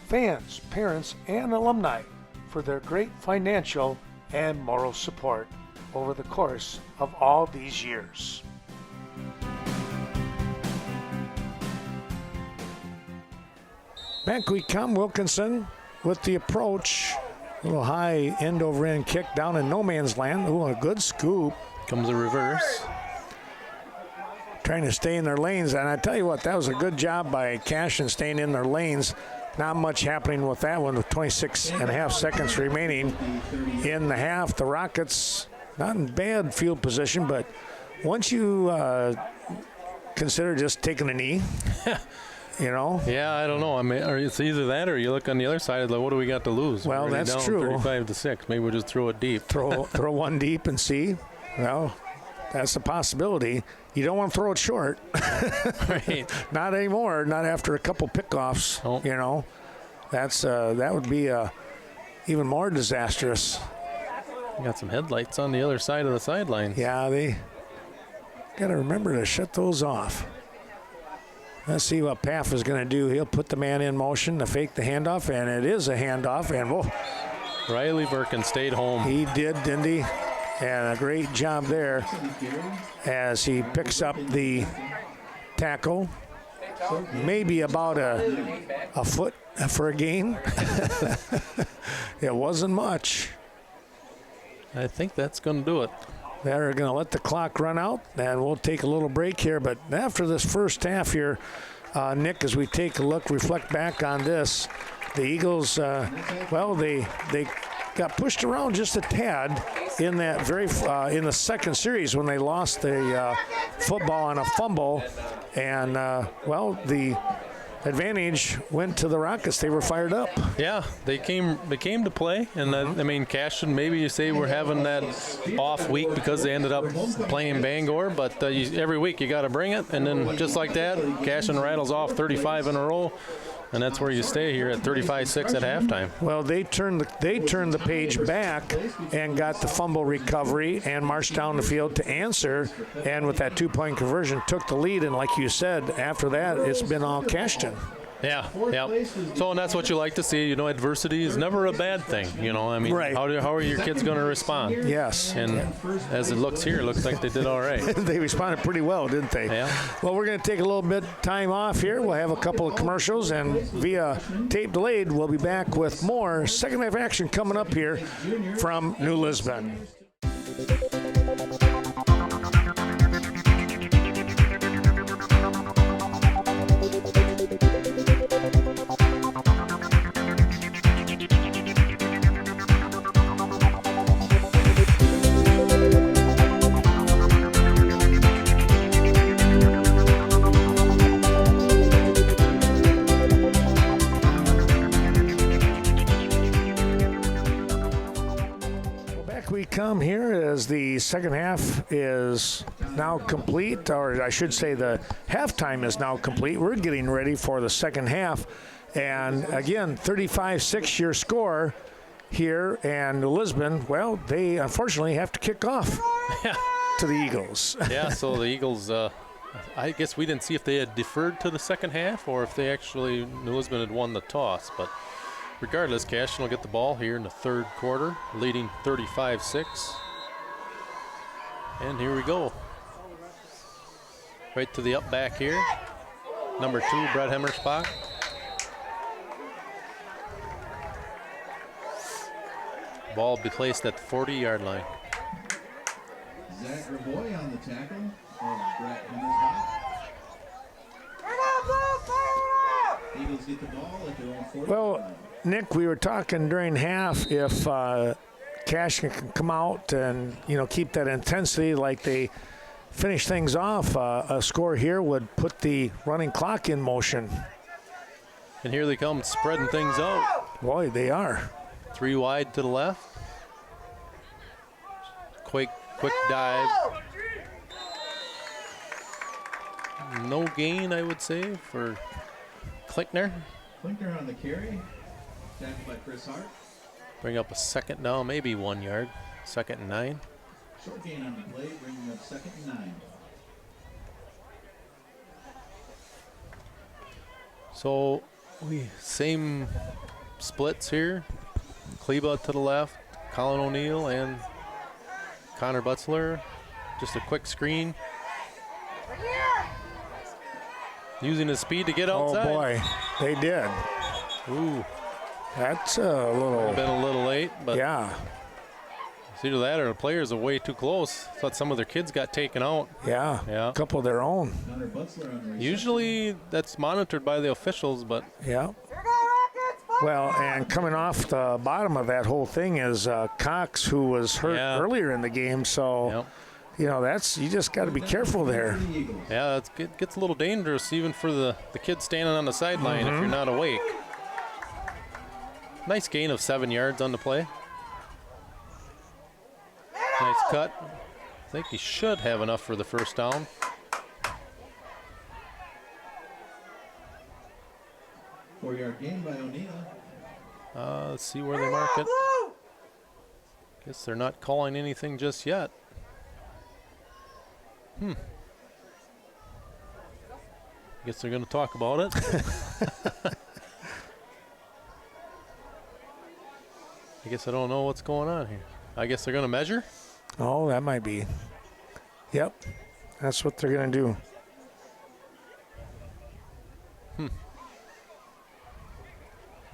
fans, parents, and alumni for their great financial and moral support over the course of all these years. Back we come, Wilkinson with the approach. A little high end over end kick down in no man's land. Ooh, a good scoop. Comes a reverse. Trying to stay in their lanes, and I tell you what, that was a good job by Cashton staying in their lanes. Not much happening with that one with 26.5 seconds remaining in the half. The Rockets not in bad field position, but once you consider just taking a knee, you know? Yeah, I don't know. I mean, it's either that or you look on the other side, like, what do we got to lose? Well, that's down true. 35-6. Maybe we'll just throw it deep. Throw one deep and see. Well, that's a possibility. You don't want to throw it short. Right. Not anymore. Not after a couple pickoffs. Oh. You know, that would be even more disastrous. You got some headlights on the other side of the sideline. Yeah, they got to remember to shut those off. Let's see what Paff is going to do. He'll put the man in motion to fake the handoff, and it is a handoff. And whoa, Riley Birkin stayed home. He did, didn't he? And a great job there as he picks up the tackle. Maybe about a foot for a gain. It wasn't much. I think that's going to do it. They're going to let the clock run out, and we'll take a little break here. But after this first half here, Nick, as we take a look, reflect back on this, the Eagles, they got pushed around just a tad in that in the second series when they lost the football on a fumble, and the advantage went to the Rockets. They were fired up. Yeah, they came to play, and I mean, Cashton, maybe you say we're having that off week because they ended up playing Bangor, but every week you got to bring it, and then just like that, Cashton rattles off 35 in a row. And that's where you stay here at 35-6 at halftime. Well, they turned the page back and got the fumble recovery and marched down the field to answer. And with that 2-point conversion, took the lead. And like you said, after that, it's been all Cashton. Yeah. So, and that's what you like to see. You know, adversity is never a bad thing. You know, I mean, right. How are your kids going to respond? Yes. And as it looks here, it looks like they did all right. They responded pretty well, didn't they? Yeah. Well, we're going to take a little bit time off here. We'll have a couple of commercials, and via tape delayed, we'll be back with more second half action coming up here from New Lisbon. Come here as the second half is now complete, or I should say the halftime is now complete. We're getting ready for the second half, and again, 35-6 your score here, and Lisbon, well, they unfortunately have to kick off to the Eagles. Yeah, so the Eagles, I guess we didn't see if they had deferred to the second half or if they actually, New Lisbon had won the toss, but regardless, Cashton will get the ball here in the third quarter, leading 35-6. And here we go. Right to the up back here. Number 2, Brett Hemmersbach. Ball be placed at the 40-yard line. Zach Gravoy on the tackle of Brett Hemmersbach. Eagles get the ball at their own 40. Well, Nick, we were talking during half if Cashton can come out and, keep that intensity like they finish things off, a score here would put the running clock in motion. And here they come spreading things out. Boy, they are. 3 wide to the left. Quick dive. No gain, I would say, for Klickner. Klickner on the carry. Tackled by Chris Hart. Bring up a second down, maybe 1 yard. 2nd and 9. Short gain on the play, bringing up 2nd and 9. So same splits here. Kleba to the left, Colin O'Neill and Connor Butzler. Just a quick screen. Using his speed to get outside. Oh boy, they did. Ooh. That's a little. Been a little late, but yeah. It's either that or the players are way too close. Thought some of their kids got taken out. Yeah. A couple of their own. Usually that's monitored by the officials, but. Yeah. Well, and coming off the bottom of that whole thing is Cox, who was hurt earlier in the game. So, that's you just got to be careful there. Yeah, it gets a little dangerous even for the kid standing on the sideline if you're not awake. Nice gain of 7 yards on the play. Nice cut. I think he should have enough for the first down. Four-yard gain by O'Neill. Let's see where they mark it. Guess they're not calling anything just yet. Guess they're going to talk about it. I guess I don't know what's going on here. I guess they're going to measure? Oh, that might be. Yep. That's what they're going to do.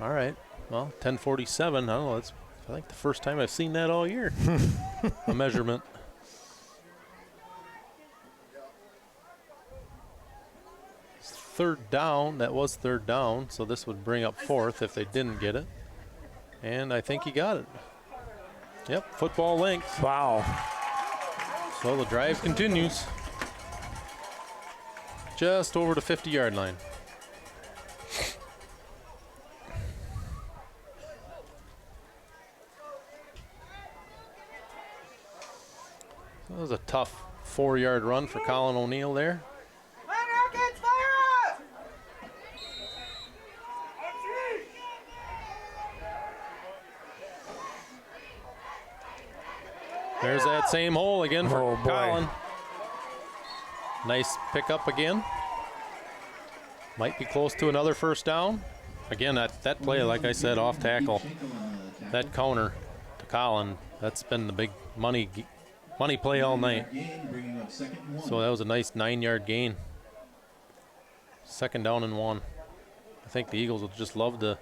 All right. Well, 10:47. I don't know. It's, I think, the first time I've seen that all year. A measurement. Third down. That was third down, so this would bring up fourth if they didn't get it. And I think he got it. Yep, football length. Wow. So the drive continues. Just over the 50-yard line. That was a tough 4-yard run for Colin O'Neill there. There's that same hole again for Colin. Nice pickup again. Might be close to another first down. Again, that play, like I said, off tackle. That counter to Colin, that's been the big money play all night. So that was a nice 9-yard gain. Second down and 1. I think the Eagles would just love to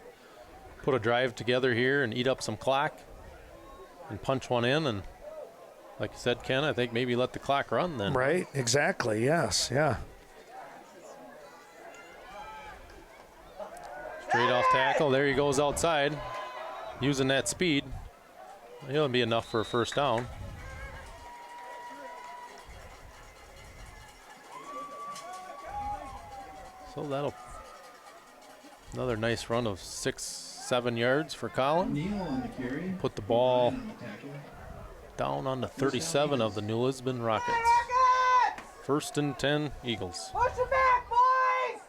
put a drive together here and eat up some clock and punch one in. And like you said, Ken, I think maybe let the clock run then. Right, exactly, yes, yeah. Straight off tackle, there he goes outside, using that speed. He'll be enough for a first down. So that'll another nice run of 6-7 yards for Colin. Put the ball down on the 37 of the New Lisbon Rockets. First and 10, Eagles. Watch your back, boys!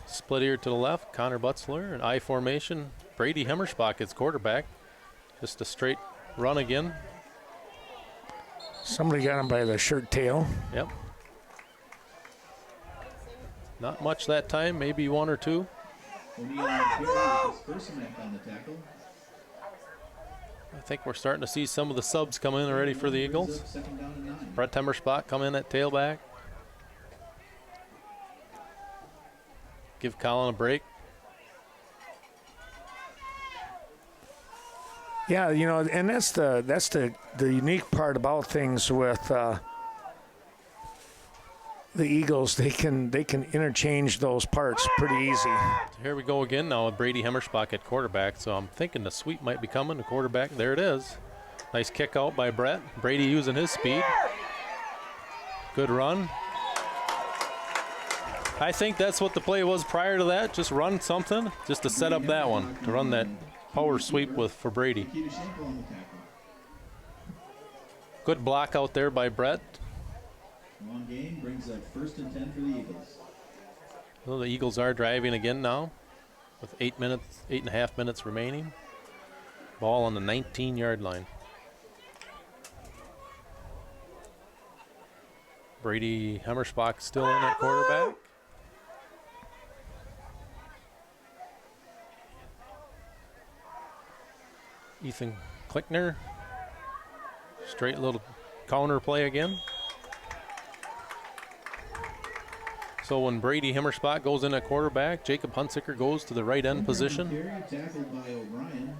Split here to the left, Connor Butzler, an I formation. Brady Hemmerspach is quarterback. Just a straight run again. Somebody got him by the shirt tail. Yep. Not much that time, maybe one or two. O'Neill his first man on the tackle. I think we're starting to see some of the subs come in already for the Eagles. Brett Hemmerspach come in at tailback. Give Colin a break. Yeah, and that's the unique part about things with the Eagles. They can interchange those parts pretty easy. So here we go again now with Brady Hemmerspach at quarterback. So I'm thinking the sweep might be coming. The quarterback, there it is. Nice kick out by Brett. Brady using his speed. Good run. I think that's what the play was prior to that. Just run something, just to set up that one, to run that power sweep for Brady. Good block out there by Brett. Long game brings up first and 10 for the Eagles. Well, the Eagles are driving again now with 8.5 minutes remaining. Ball on the 19-yard line. Brady Hemmerspach still in at quarterback. Ethan Klickner. Straight little counter play again. So when Brady Hemmerspach goes in at quarterback, Jacob Hunsicker goes to the right end position. Tackled by O'Brien.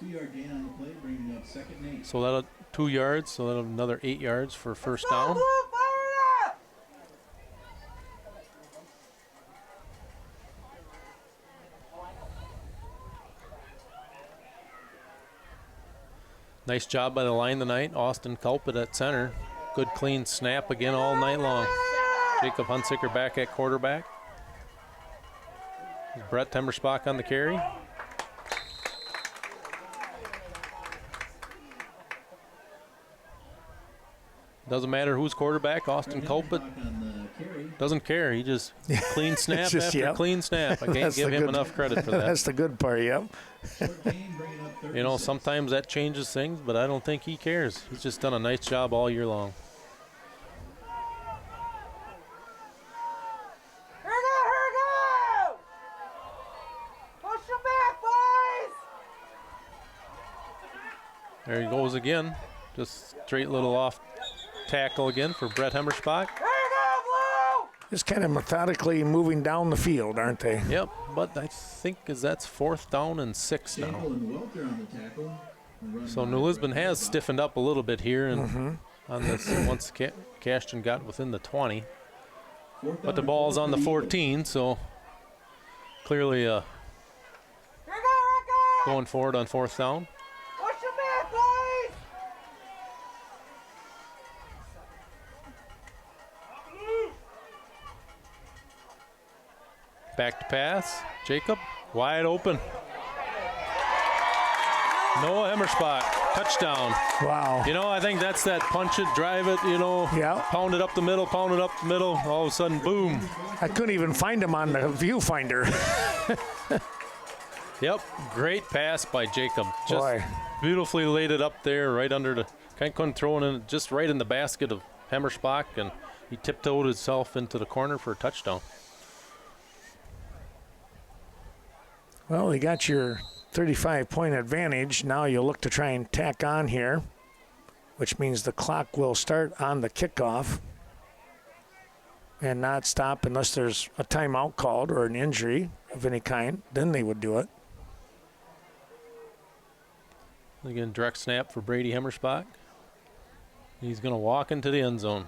2-yard gain on the play, bringing up second and 8. So that'll 2 yards, so that'll another 8 yards for first down. Nice job by the line tonight. Austin Culpet at center. Good clean snap again all night long. Jacob Hunsicker back at quarterback. Brett Temmersbach on the carry. Doesn't matter who's quarterback. Austin Culpet doesn't care. He just clean snap after clean snap. I can't give him enough credit for that. That's the good part, yep. You know, sometimes that changes things, but I don't think he cares. He's just done a nice job all year long. There he goes again. Just straight little off tackle again for Brett Hemmersbach. Just kind of methodically moving down the field, aren't they? Yep, but I think that's 4th down and 6 now. So New Lisbon has stiffened up a little bit here and on this once Cashton got within the 20. But the ball's on the 14, so clearly going forward on 4th down. Back to pass. Jacob, wide open. Noah Hemmersbach, touchdown. Wow. You know, I think that's that punch it, drive it, you know, pound it up the middle, all of a sudden, boom. I couldn't even find him on the viewfinder. Yep, great pass by Jacob. Just beautifully laid it up there right under the, couldn't throw it in, just right in the basket of Hemmersbach, and he tiptoed himself into the corner for a touchdown. Well, you got your 35-point advantage. Now you'll look to try and tack on here, which means the clock will start on the kickoff and not stop unless there's a timeout called or an injury of any kind. Then they would do it. Again, direct snap for Brady Hemmersbach. He's going to walk into the end zone.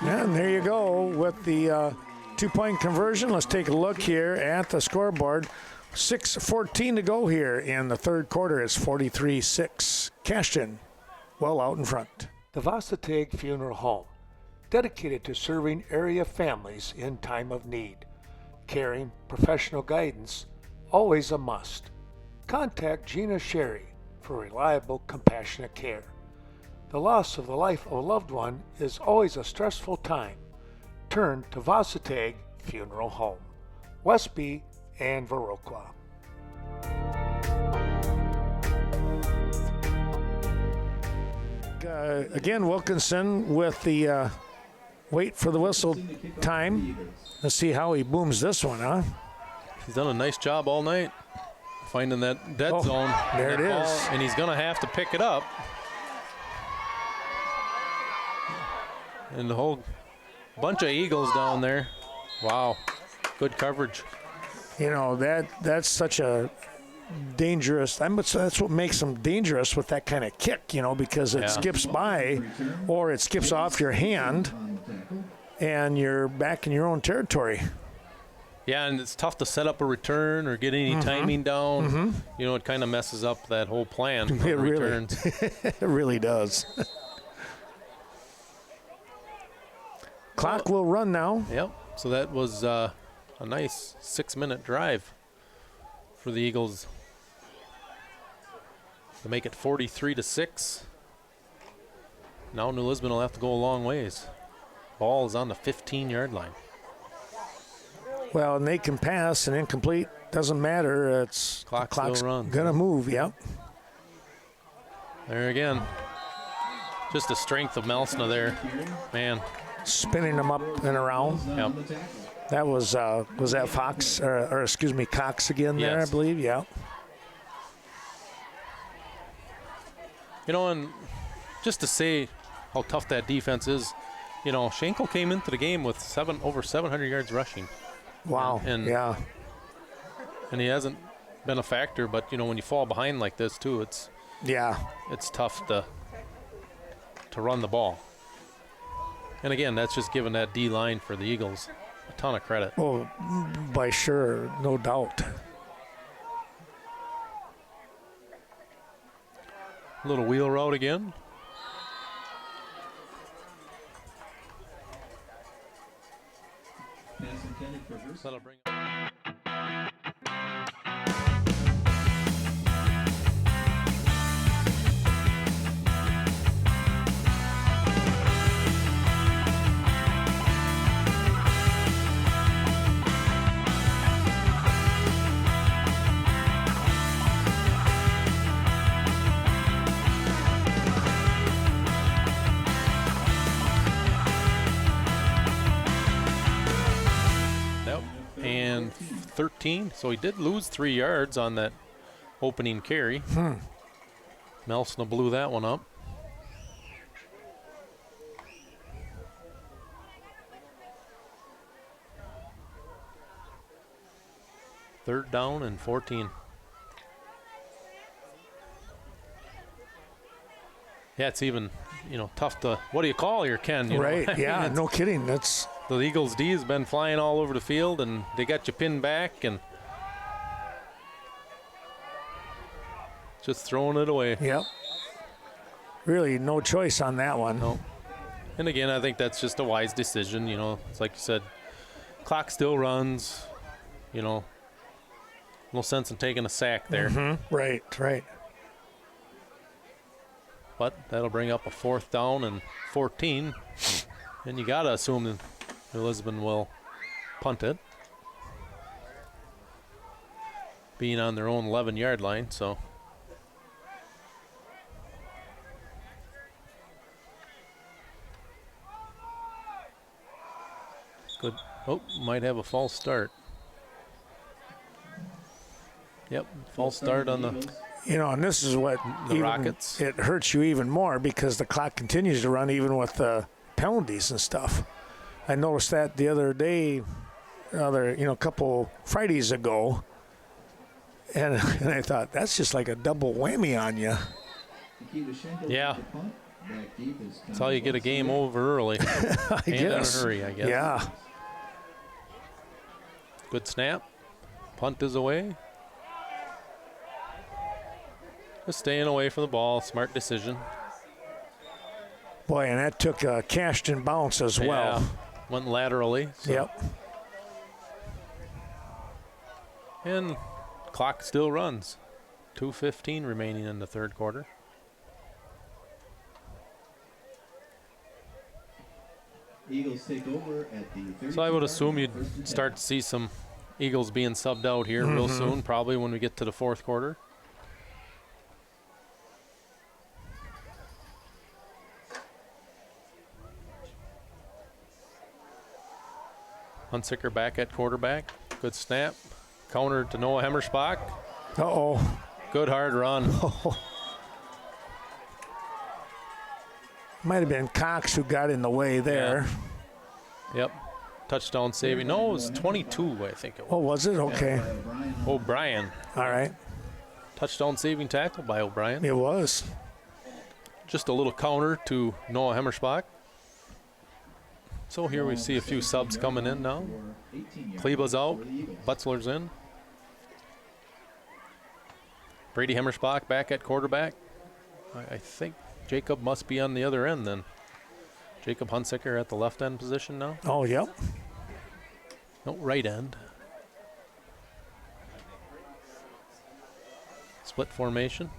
Yeah, and there you go with the 2-point conversion. Let's take a look here at the scoreboard. 6:14 to go here in the third quarter. It's 43-6. Cashton well out in front. The Varsity Funeral Home, dedicated to serving area families in time of need. Caring, professional guidance, always a must. Contact Gina Sherry for reliable, compassionate care. The loss of the life of a loved one is always a stressful time. Turn to Varsity Funeral Home, Westby and Viroqua. Again, Wilkinson with the wait for the whistle time. Let's see how he booms this one, huh? He's done a nice job all night finding that dead zone. There it is. And he's going to have to pick it up. And the whole bunch of Eagles down there. Wow, good coverage. You know, that's such a dangerous. That's what makes them dangerous with that kind of kick, you know, because it skips by or it skips off your hand and you're back in your own territory. Yeah, and it's tough to set up a return or get any timing down. You know, it kind of messes up that whole plan for returns. It really does. Clock will run now. Yep. So that was a nice 6-minute drive for the Eagles to make it 43-6. Now New Lisbon will have to go a long ways. Ball is on the 15-yard line. Well, and they can pass and incomplete. Doesn't matter. It's clock's gonna move. Yep. There again. Just the strength of Melsna there, man. Spinning them up and around. Yep. That was that Fox or excuse me, Cox again there, I believe. Yeah. You know, and just to say how tough that defense is, you know, Schenkel came into the game with over 700 yards rushing. Wow. And he hasn't been a factor, but you know, when you fall behind like this too, it's tough to run the ball. And again, that's just giving that D line for the Eagles a ton of credit. Oh, by sure, no doubt. Little wheel route again. Pass intended for Varsity. That'll bring and 13. So he did lose 3 yards on that opening carry. Melsna blew that one up. Third down and 14. Yeah, it's even, tough to, what do you call here, Ken? Right, yeah, no kidding. That's the Eagles D has been flying all over the field, and they got you pinned back and just throwing it away. Yep. Really no choice on that one. No. And again, I think that's just a wise decision. It's like you said, clock still runs, no sense in taking a sack there. Right. But that'll bring up a 4th down and 14. And you got to assume that Lisbon will punt it. Being on their own 11-yard line, so. Good. Oh, might have a false start. Yep, false start on the... And this is what the Rockets. It hurts you even more because the clock continues to run even with the penalties and stuff. I noticed that the other day, a couple Fridays ago, and I thought that's just like a double whammy on you. Yeah, that's how you get a game over early. I guess. In a hurry, I guess. Yeah. Good snap. Punt is away. Just staying away from the ball. Smart decision. Boy, and that took a Cashton bounce as well. Went laterally. So. Yep. And clock still runs. 2:15 remaining in the third quarter. Eagles take over at the So I would assume you'd start to see some Eagles being subbed out here real soon, probably when we get to the fourth quarter. Hunsicker back at quarterback. Good snap. Counter to Noah Hemmerspach. Uh-oh. Good hard run. Might have been Cox who got in the way there. Yeah. Yep. Touchdown saving. No, it was 22, I think it was. Oh, was it? Okay. O'Brien. All right. Touchdown saving tackle by O'Brien. It was. Just a little counter to Noah Hemmerspach. So here we see a few subs coming in now. Kleba's out. Butzler's in. Brady Hemmerspach back at quarterback. I think Jacob must be on the other end then. Jacob Hunsicker at the left end position now. Oh, yep. No, right end. Split formation.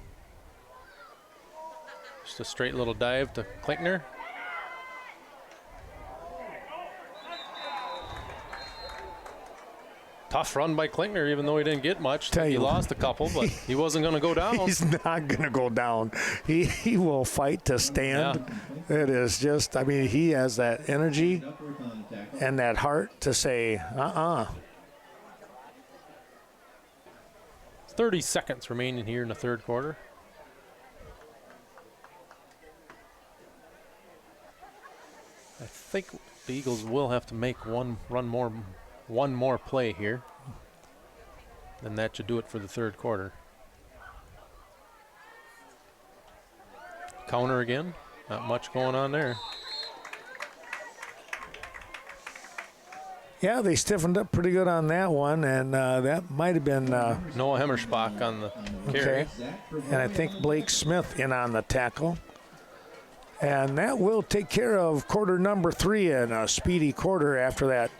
Just a straight little dive to Klinkner. Tough run by Klinkner, even though he didn't get much. He lost a couple, but he wasn't going to go down. He's not going to go down. He will fight to stand. Yeah. It is just, he has that energy and that heart to say, 30 seconds remaining here in the third quarter. I think the Eagles will have to make one more play here, and that should do it for the third quarter. Counter again. Not much going on there. Yeah, they stiffened up pretty good on that one, and that might have been Noah Hemmerspach on the carry. Okay. And I think Blake Smith in on the tackle. And that will take care of quarter number 3, and a speedy quarter after that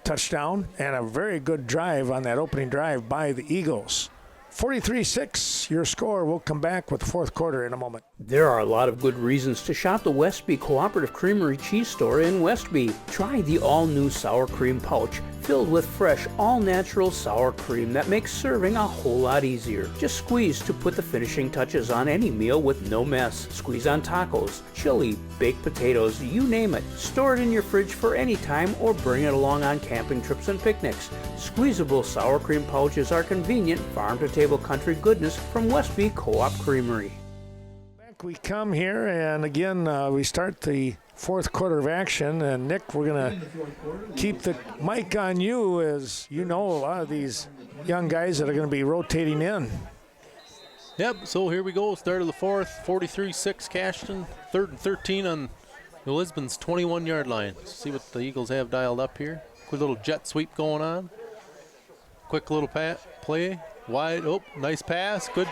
touchdown and a very good drive on that opening drive by the Eagles. 43-6, your score. We'll come back with the fourth quarter in a moment. There are a lot of good reasons to shop the Westby Cooperative Creamery Cheese Store in Westby. Try the all-new sour cream pouch filled with fresh, all-natural sour cream that makes serving a whole lot easier. Just squeeze to put the finishing touches on any meal with no mess. Squeeze on tacos, chili, baked potatoes, you name it. Store it in your fridge for any time or bring it along on camping trips and picnics. Squeezable sour cream pouches are convenient, farm-to-table country goodness from Westby Co-op Creamery. Back we come here, and again, we start the fourth quarter of action. And Nick, we're going to keep the mic on you, as you know a lot of these young guys that are going to be rotating in. Yep, so here we go. Start of the fourth, 43-6 Cashton, 3rd and 13 on the Lisbon's 21-yard line. Let's see what the Eagles have dialed up here. Quick little jet sweep going on. Quick little play. Wide, nice pass. Good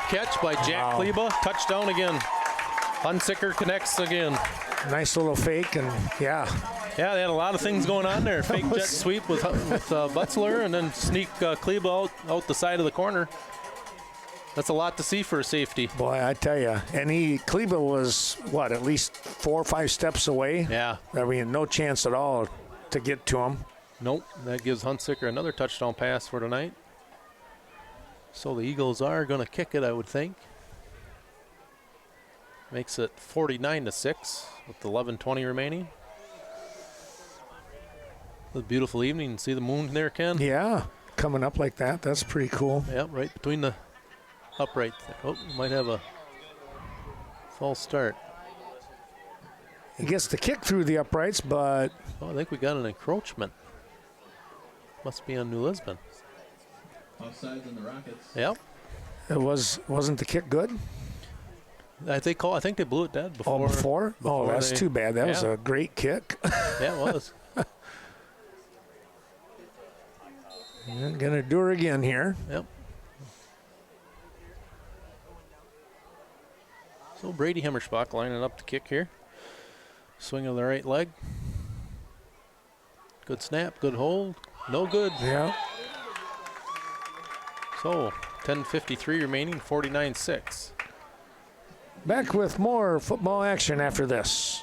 catch by Jack Kleba. Touchdown again. Hunsicker connects again. Nice little fake, and yeah. Yeah, they had a lot of things going on there. Fake jet sweep with Butzler, and then sneak Kleba out the side of the corner. That's a lot to see for a safety. Boy, I tell you. And Kleba was, at least 4 or 5 steps away? Yeah. I mean, no chance at all to get to him. Nope. That gives Hunsicker another touchdown pass for tonight. So the Eagles are going to kick it, I would think. Makes it 49-6 with 11:20 remaining. A beautiful evening. See the moon there, Ken? Yeah, coming up like that. That's pretty cool. Yep, right between the upright. Might have a false start. He gets the kick through the uprights, but... I think we got an encroachment. Must be on New Lisbon. Offsides on the Rockets. Yep. It wasn't the kick good? I think they blew it dead before. Oh, before? Oh, that's too bad. That was a great kick. Yeah, it was. Going to do her again here. Yep. So Brady Hemmerspach lining up the kick here. Swing of the right leg. Good snap, good hold. No good. Yeah. So 10:53 remaining, 49-6. Back with more football action after this.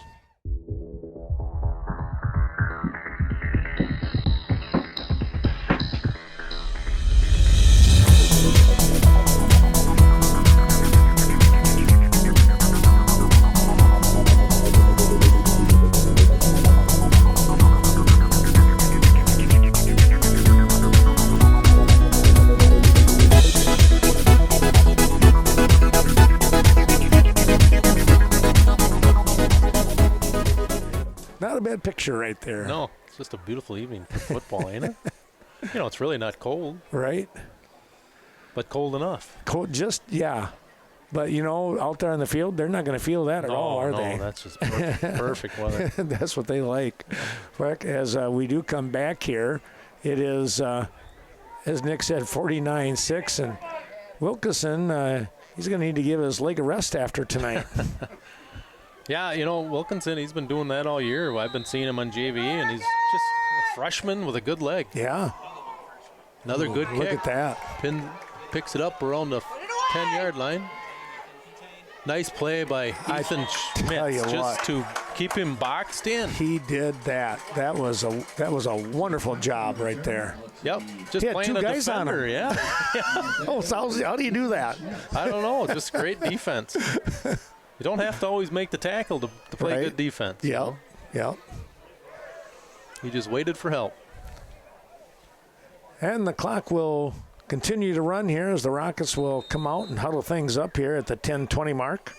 Bad picture right there. No, it's just a beautiful evening for football, ain't it? It's really not cold. Right. But cold enough. Cold, yeah. But, out there on the field, they're not going to feel that at all, are they? No, that's just perfect weather. That's what they like. As we do come back here, it is, as Nick said, 49-6, and Wilkinson, he's going to need to give his leg a rest after tonight. Yeah, Wilkinson, he's been doing that all year. I've been seeing him on JV, and he's just a freshman with a good leg. Yeah. Another good kick. Look at that. Picks it up around the 10-yard line. Nice play by Ethan Schmitz to keep him boxed in. He did that. That was a wonderful job right there. Yep. Just playing two a guys defender, on him. Yeah. Oh, so how do you do that? I don't know. Just great defense. You don't have to always make the tackle to play good defense. Yeah. Yeah. He just waited for help. And the clock will continue to run here as the Rockets will come out and huddle things up here at the 10:20 mark.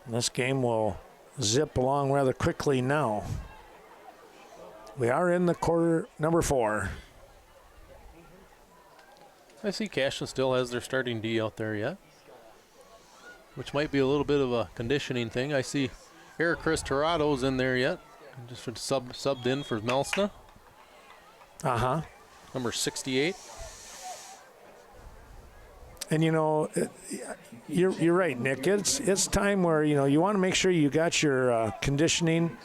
And this game will zip along rather quickly now. We are in the quarter number 4. I see Cashton still has their starting D out there yet, which might be a little bit of a conditioning thing. I see Eric Chris Torado's in there yet. Just for subbed in for Melsna. Uh-huh. Number 68. And, you're right, Nick. It's time where, you want to make sure you got your conditioning.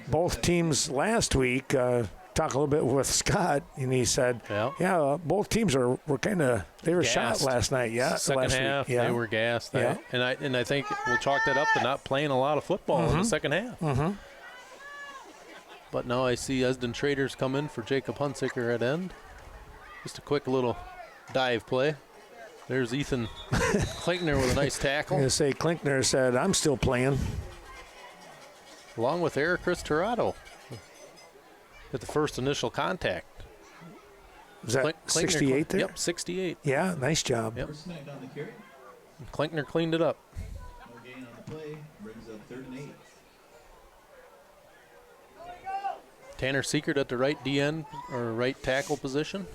Both teams last week, talked a little bit with Scott, and he said, both teams were kind of, they were gassed. Shot last night. Yeah, Second half, they were gassed. Yeah. And I think we'll chalk that up to not playing a lot of football in the second half. Mm-hmm. But now I see Esden Traders come in for Jacob Hunsicker at end. Just a quick little dive play. There's Ethan Klinkner with a nice tackle. I'm going to say Klinkner said, I'm still playing. Along with Eric Chris Torado at the first initial contact. Is that 68 there? Yep, 68. Yeah, nice job. Yep. Klinkner cleaned it up. No gain on the play. Brings up 3rd and 8. Tanner Seekert at the right DN or right tackle position.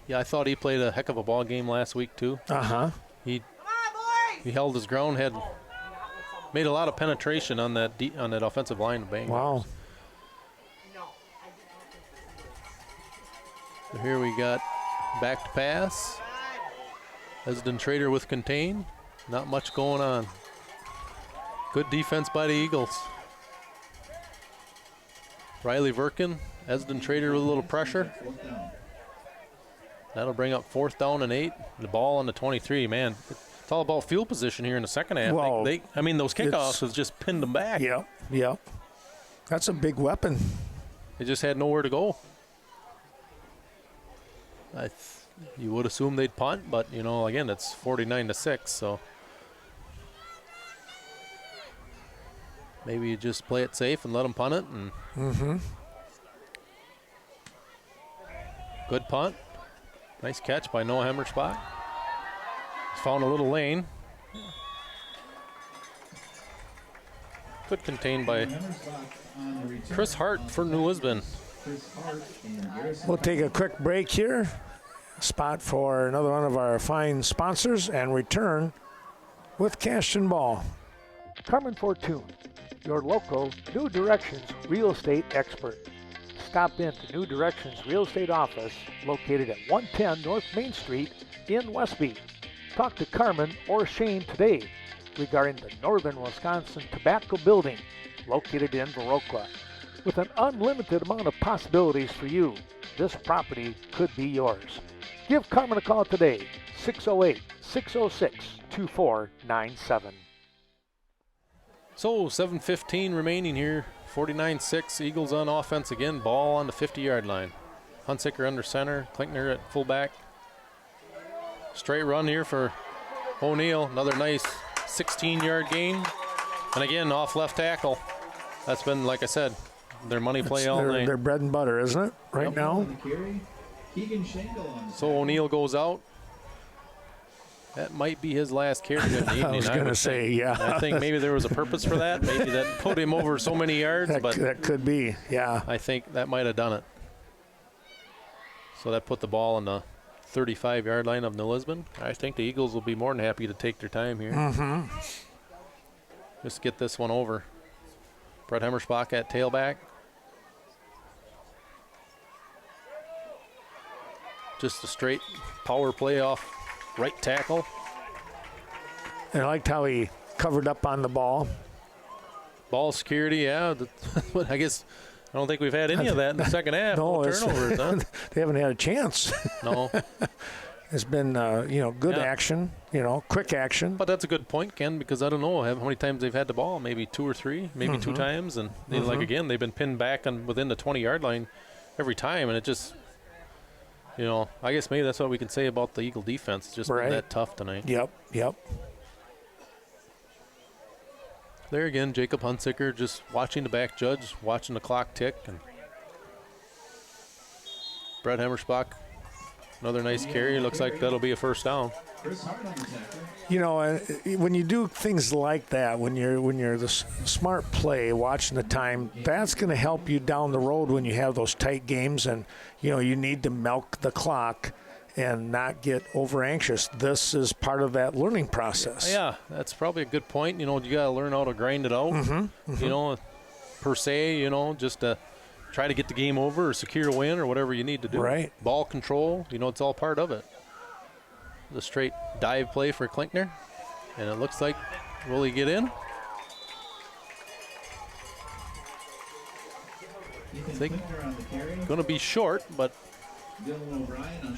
Yeah, I thought he played a heck of a ball game last week too. Uh-huh. He held his ground, made a lot of penetration on that offensive line of Bengals. Wow. So here we got back to pass. Esden Trader with contain. Not much going on. Good defense by the Eagles. Riley Verkin, Esden Trader with a little pressure. That'll bring up 4th down and 8. The ball on the 23, man. It's all about field position here in the second half. Well, those kickoffs have just pinned them back. Yep. That's a big weapon. They just had nowhere to go. You would assume they'd punt, but, again, it's 49-6, so maybe you just play it safe and let them punt it. And Good punt. Nice catch by Noah Hemmerspach. He's found a little lane. Good contained by Chris Hart for New Lisbon. We'll take a quick break here. Spot for another one of our fine sponsors and return with Cashton Ball. Carmen Fortune, your local New Directions real estate expert. Stop in to New Directions Real Estate Office located at 110 North Main Street in Westby. Talk to Carmen or Shane today regarding the Northern Wisconsin Tobacco Building located in Viroqua. With an unlimited amount of possibilities for you, this property could be yours. Give Carmen a call today, 608-606-2497. So 7:15 remaining here. 49-6, Eagles on offense again. Ball on the 50-yard line. Hunsicker under center, Klinkner at fullback. Straight run here for O'Neill. Another nice 16-yard gain. And again, off left tackle. That's been, like I said, their money play all night. Their bread and butter, isn't it, right now? So O'Neill goes out. That might be his last carry of the evening. I was going to say, yeah. I think maybe there was a purpose for that. Maybe that put him over so many yards. That could be, yeah. I think that might have done it. So that put the ball on the 35-yard line of New Lisbon. I think the Eagles will be more than happy to take their time here. Just get this one over. Brett Hemmerspach at tailback. Just a straight power play off right tackle. And I liked how he covered up on the ball. Ball security, yeah. I guess I don't think we've had any of that in the second half. No turnovers, huh? They haven't had a chance. No. It's been, good action, quick action. But that's a good point, Ken, because I don't know how many times they've had the ball. Maybe 2 or 3, maybe 2 times. And they've been pinned back within the 20-yard line every time. And it just, I guess maybe that's what we can say about the Eagle defense. It's just been that tough tonight. Yep. There again, Jacob Hunsicker just watching the back judge, watching the clock tick. And Brett Hemmerspach, another nice carry. Looks like that'll be a first down. When you do things like that, when you're the smart play, watching the time, that's going to help you down the road when you have those tight games and, you need to milk the clock and not get over anxious. This is part of that learning process. Yeah, that's probably a good point. You got to learn how to grind it out. per se, just to try to get the game over or secure a win or whatever you need to do. Right. Ball control, it's all part of it. The straight dive play for Klinkner. And it looks like, will he get in? I think going to be short, but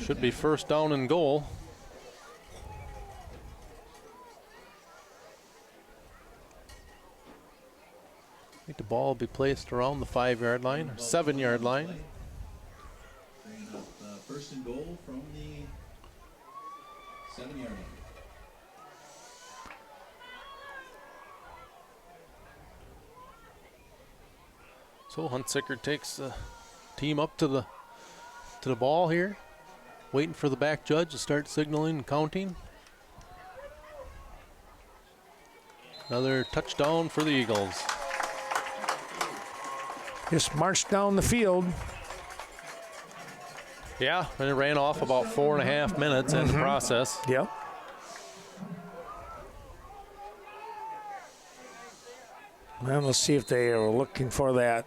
should be first down and goal. I think the ball will be placed around the 5-yard line or 7-yard line. Bringing up first and goal from the 7-yard line. So Huntsicker takes the team up to the ball here, waiting for the back judge to start signaling and counting. Another touchdown for the Eagles. Just marched down the field. Yeah, and it ran off about 4.5 minutes in the process. Yep. Well, let's see if they are looking for that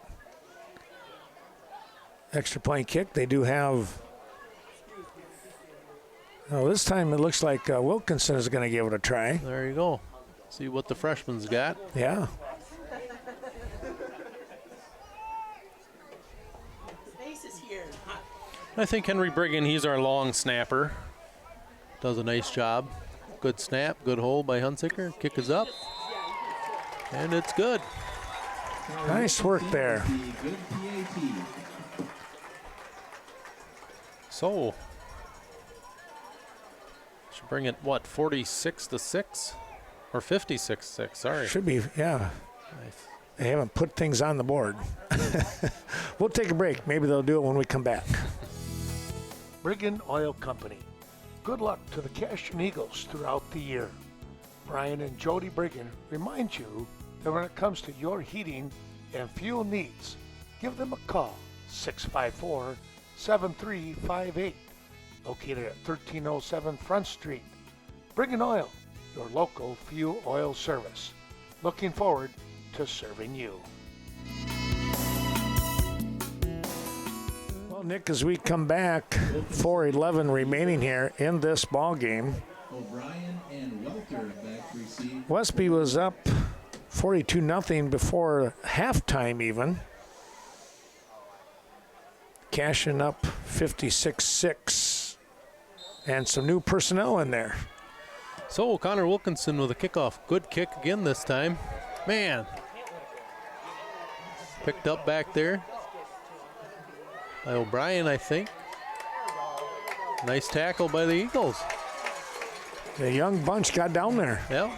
extra point kick. They do have. Oh, this time it looks like Wilkinson is going to give it a try. There you go. See what the freshman's got. Yeah. I think Henry Brigham, he's our long snapper. Does a nice job. Good snap, good hold by Huntsicker. Kick is up. And it's good. Nice work there. So, should bring it, 46-6? Or 56-6, sorry. Should be, yeah. Nice. They haven't put things on the board. We'll take a break. Maybe they'll do it when we come back. Brigham Oil Company. Good luck to the Cashton Eagles throughout the year. Brian and Jody Brigham remind you that when it comes to your heating and fuel needs, give them a call, 654-7358, located at 1307 Front Street. Brigham Oil, your local fuel oil service. Looking forward to serving you. Well, Nick, as we come back, 4:11 remaining here in this ball game. O'Brien and Welter back to receive. Westby was up 42-0 before halftime even. Cashing up 56-6. And some new personnel in there. So Connor Wilkinson with a kickoff. Good kick again this time. Man. Picked up back there by O'Brien, I think. Nice tackle by the Eagles. The young bunch got down there. Yeah.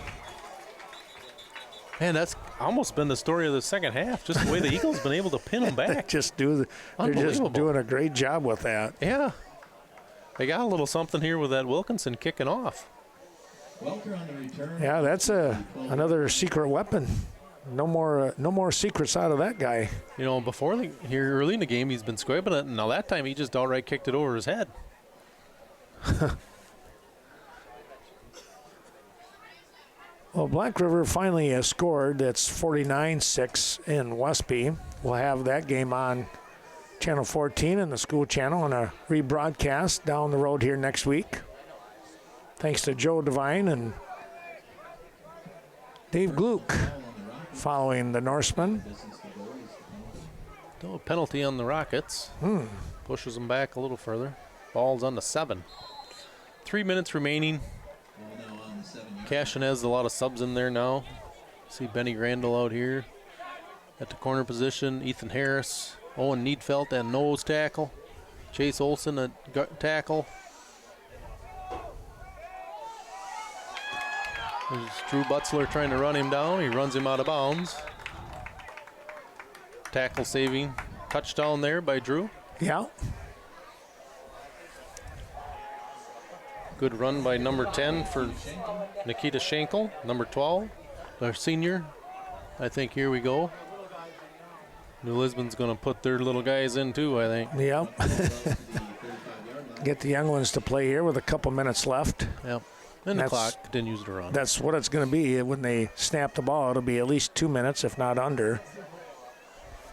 Man, that's almost been the story of the second half. Just the way the Eagles been able to pin them back. They're just doing a great job with that. Yeah. They got a little something here with that Wilkinson kicking off. Welter on the return. Yeah, that's another secret weapon. No more secrets out of that guy. Before here early in the game, he's been scraping it, and now that time he just outright kicked it over his head. Well, Black River finally has scored. That's 49-6 in Westby. We'll have that game on Channel 14 and the school channel on a rebroadcast down the road here next week. Thanks to Joe Devine and Dave Gluck following the Norseman. No penalty on the Rockets. Pushes them back a little further. Ball's on the 7. 3 minutes remaining. Cashton has a lot of subs in there now. See Benny Randall out here at the corner position. Ethan Harris, Owen Needfelt at nose tackle. Chase Olson at gut tackle. There's Drew Butzler trying to run him down. He runs him out of bounds. Tackle saving touchdown there by Drew. Yeah. Good run by number 10 for Nikita Schenkel. Number 12, our senior. I think here we go. New Lisbon's going to put their little guys in too, I think. Yep. Get the young ones to play here with a couple minutes left. Yep. And the clock continues to run. That's what it's going to be. When they snap the ball, it'll be at least 2 minutes, if not under.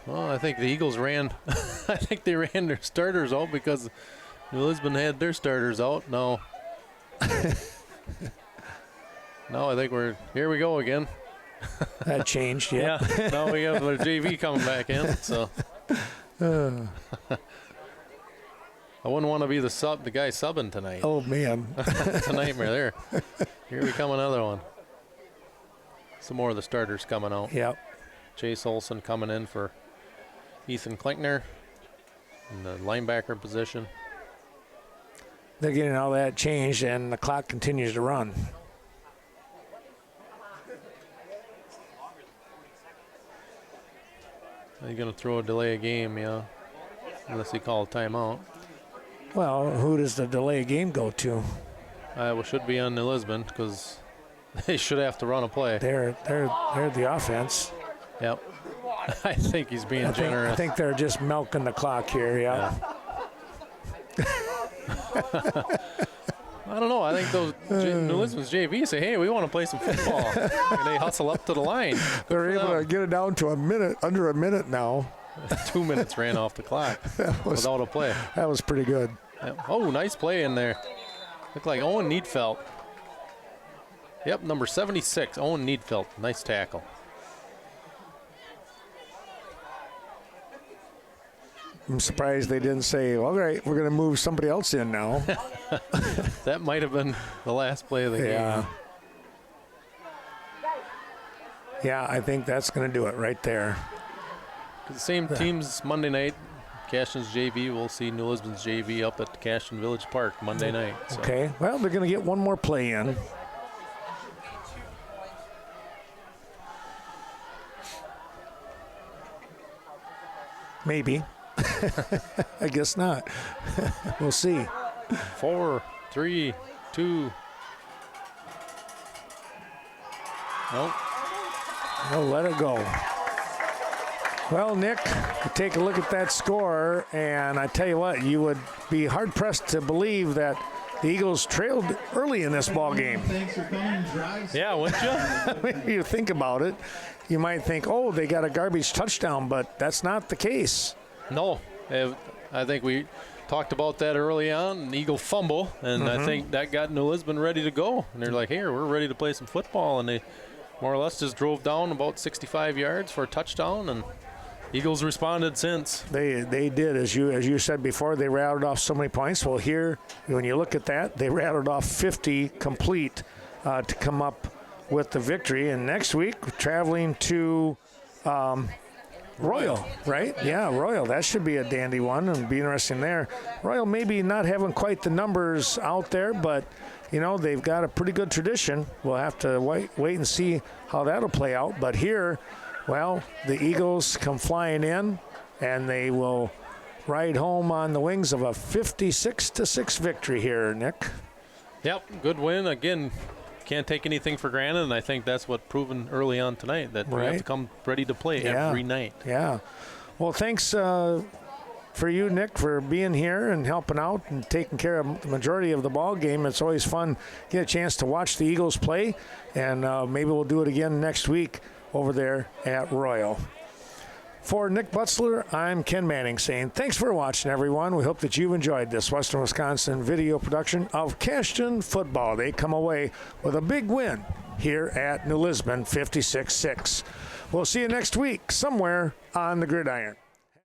Well, I think the Eagles ran. I think they ran their starters out because New Lisbon had their starters out. No. No, I think here we go again. That changed, yeah. Yeah. Now we have the JV coming back in. So. I wouldn't want to be the guy subbing tonight. Oh man, it's a nightmare there. Here we come, another one. Some more of the starters coming out. Yep. Chase Olson coming in for Ethan Klinkner in the linebacker position. They're getting all that changed, and the clock continues to run. They're going to throw a delay a game, yeah, unless they call a timeout. Well, who does the delay game go to? It should be on New Lisbon because they should have to run a play. They're the offense. Yep. I think he's being generous. I think they're just milking the clock here, yeah. I don't know. I think those New Lisbon's JV say, hey, we want to play some football. And they hustle up to the line. They're able to get it down to under a minute now. 2 minutes ran off the clock without a play. That was pretty good. Oh, nice play in there. Looked like Owen Needfelt. Yep, number 76, Owen Needfelt. Nice tackle. I'm surprised they didn't say, all right, we're going to move somebody else in now. That might have been the last play of the game. Yeah, I think that's going to do it right there. The same teams Monday night. Cashton's JV will see New Lisbon's JV up at Cashton Village Park Monday night. So. Okay, well, they're going to get one more play in. Maybe. I guess not. We'll see. 4, 3, 2. Nope. Oh, let it go. Well, Nick, you take a look at that score, and I tell you what, you would be hard-pressed to believe that the Eagles trailed early in this ball game. Thanks for coming. Yeah, wouldn't you? When you think about it, you might think, oh, they got a garbage touchdown, but that's not the case. No. I think we talked about that early on, an Eagle fumble, and I think that got New Lisbon ready to go. And they're like, here, we're ready to play some football, and they more or less just drove down about 65 yards for a touchdown, and Eagles responded since. They did, as you said before, they rattled off so many points. Well, here, when you look at that, they rattled off 50 complete to come up with the victory. And next week, traveling to Royal, right? Yeah, Royal. That should be a dandy one and be interesting there. Royal maybe not having quite the numbers out there, but, you know, they've got a pretty good tradition. We'll have to wait and see how that'll play out. But here, well, the Eagles come flying in, and they will ride home on the wings of a 56-6 victory here, Nick. Yep, good win. Again, can't take anything for granted, and I think that's what proven early on tonight, that we have to come ready to play every night. Yeah. Well, thanks for you, Nick, for being here and helping out and taking care of the majority of the ball game. It's always fun to get a chance to watch the Eagles play, and maybe we'll do it again next week over there at Royal. For Nick Butzler, I'm Ken Manning saying thanks for watching, everyone. We hope that you've enjoyed this Western Wisconsin video production of Cashton football. They come away with a big win here at New Lisbon, 56-6. We'll see you next week somewhere on the gridiron.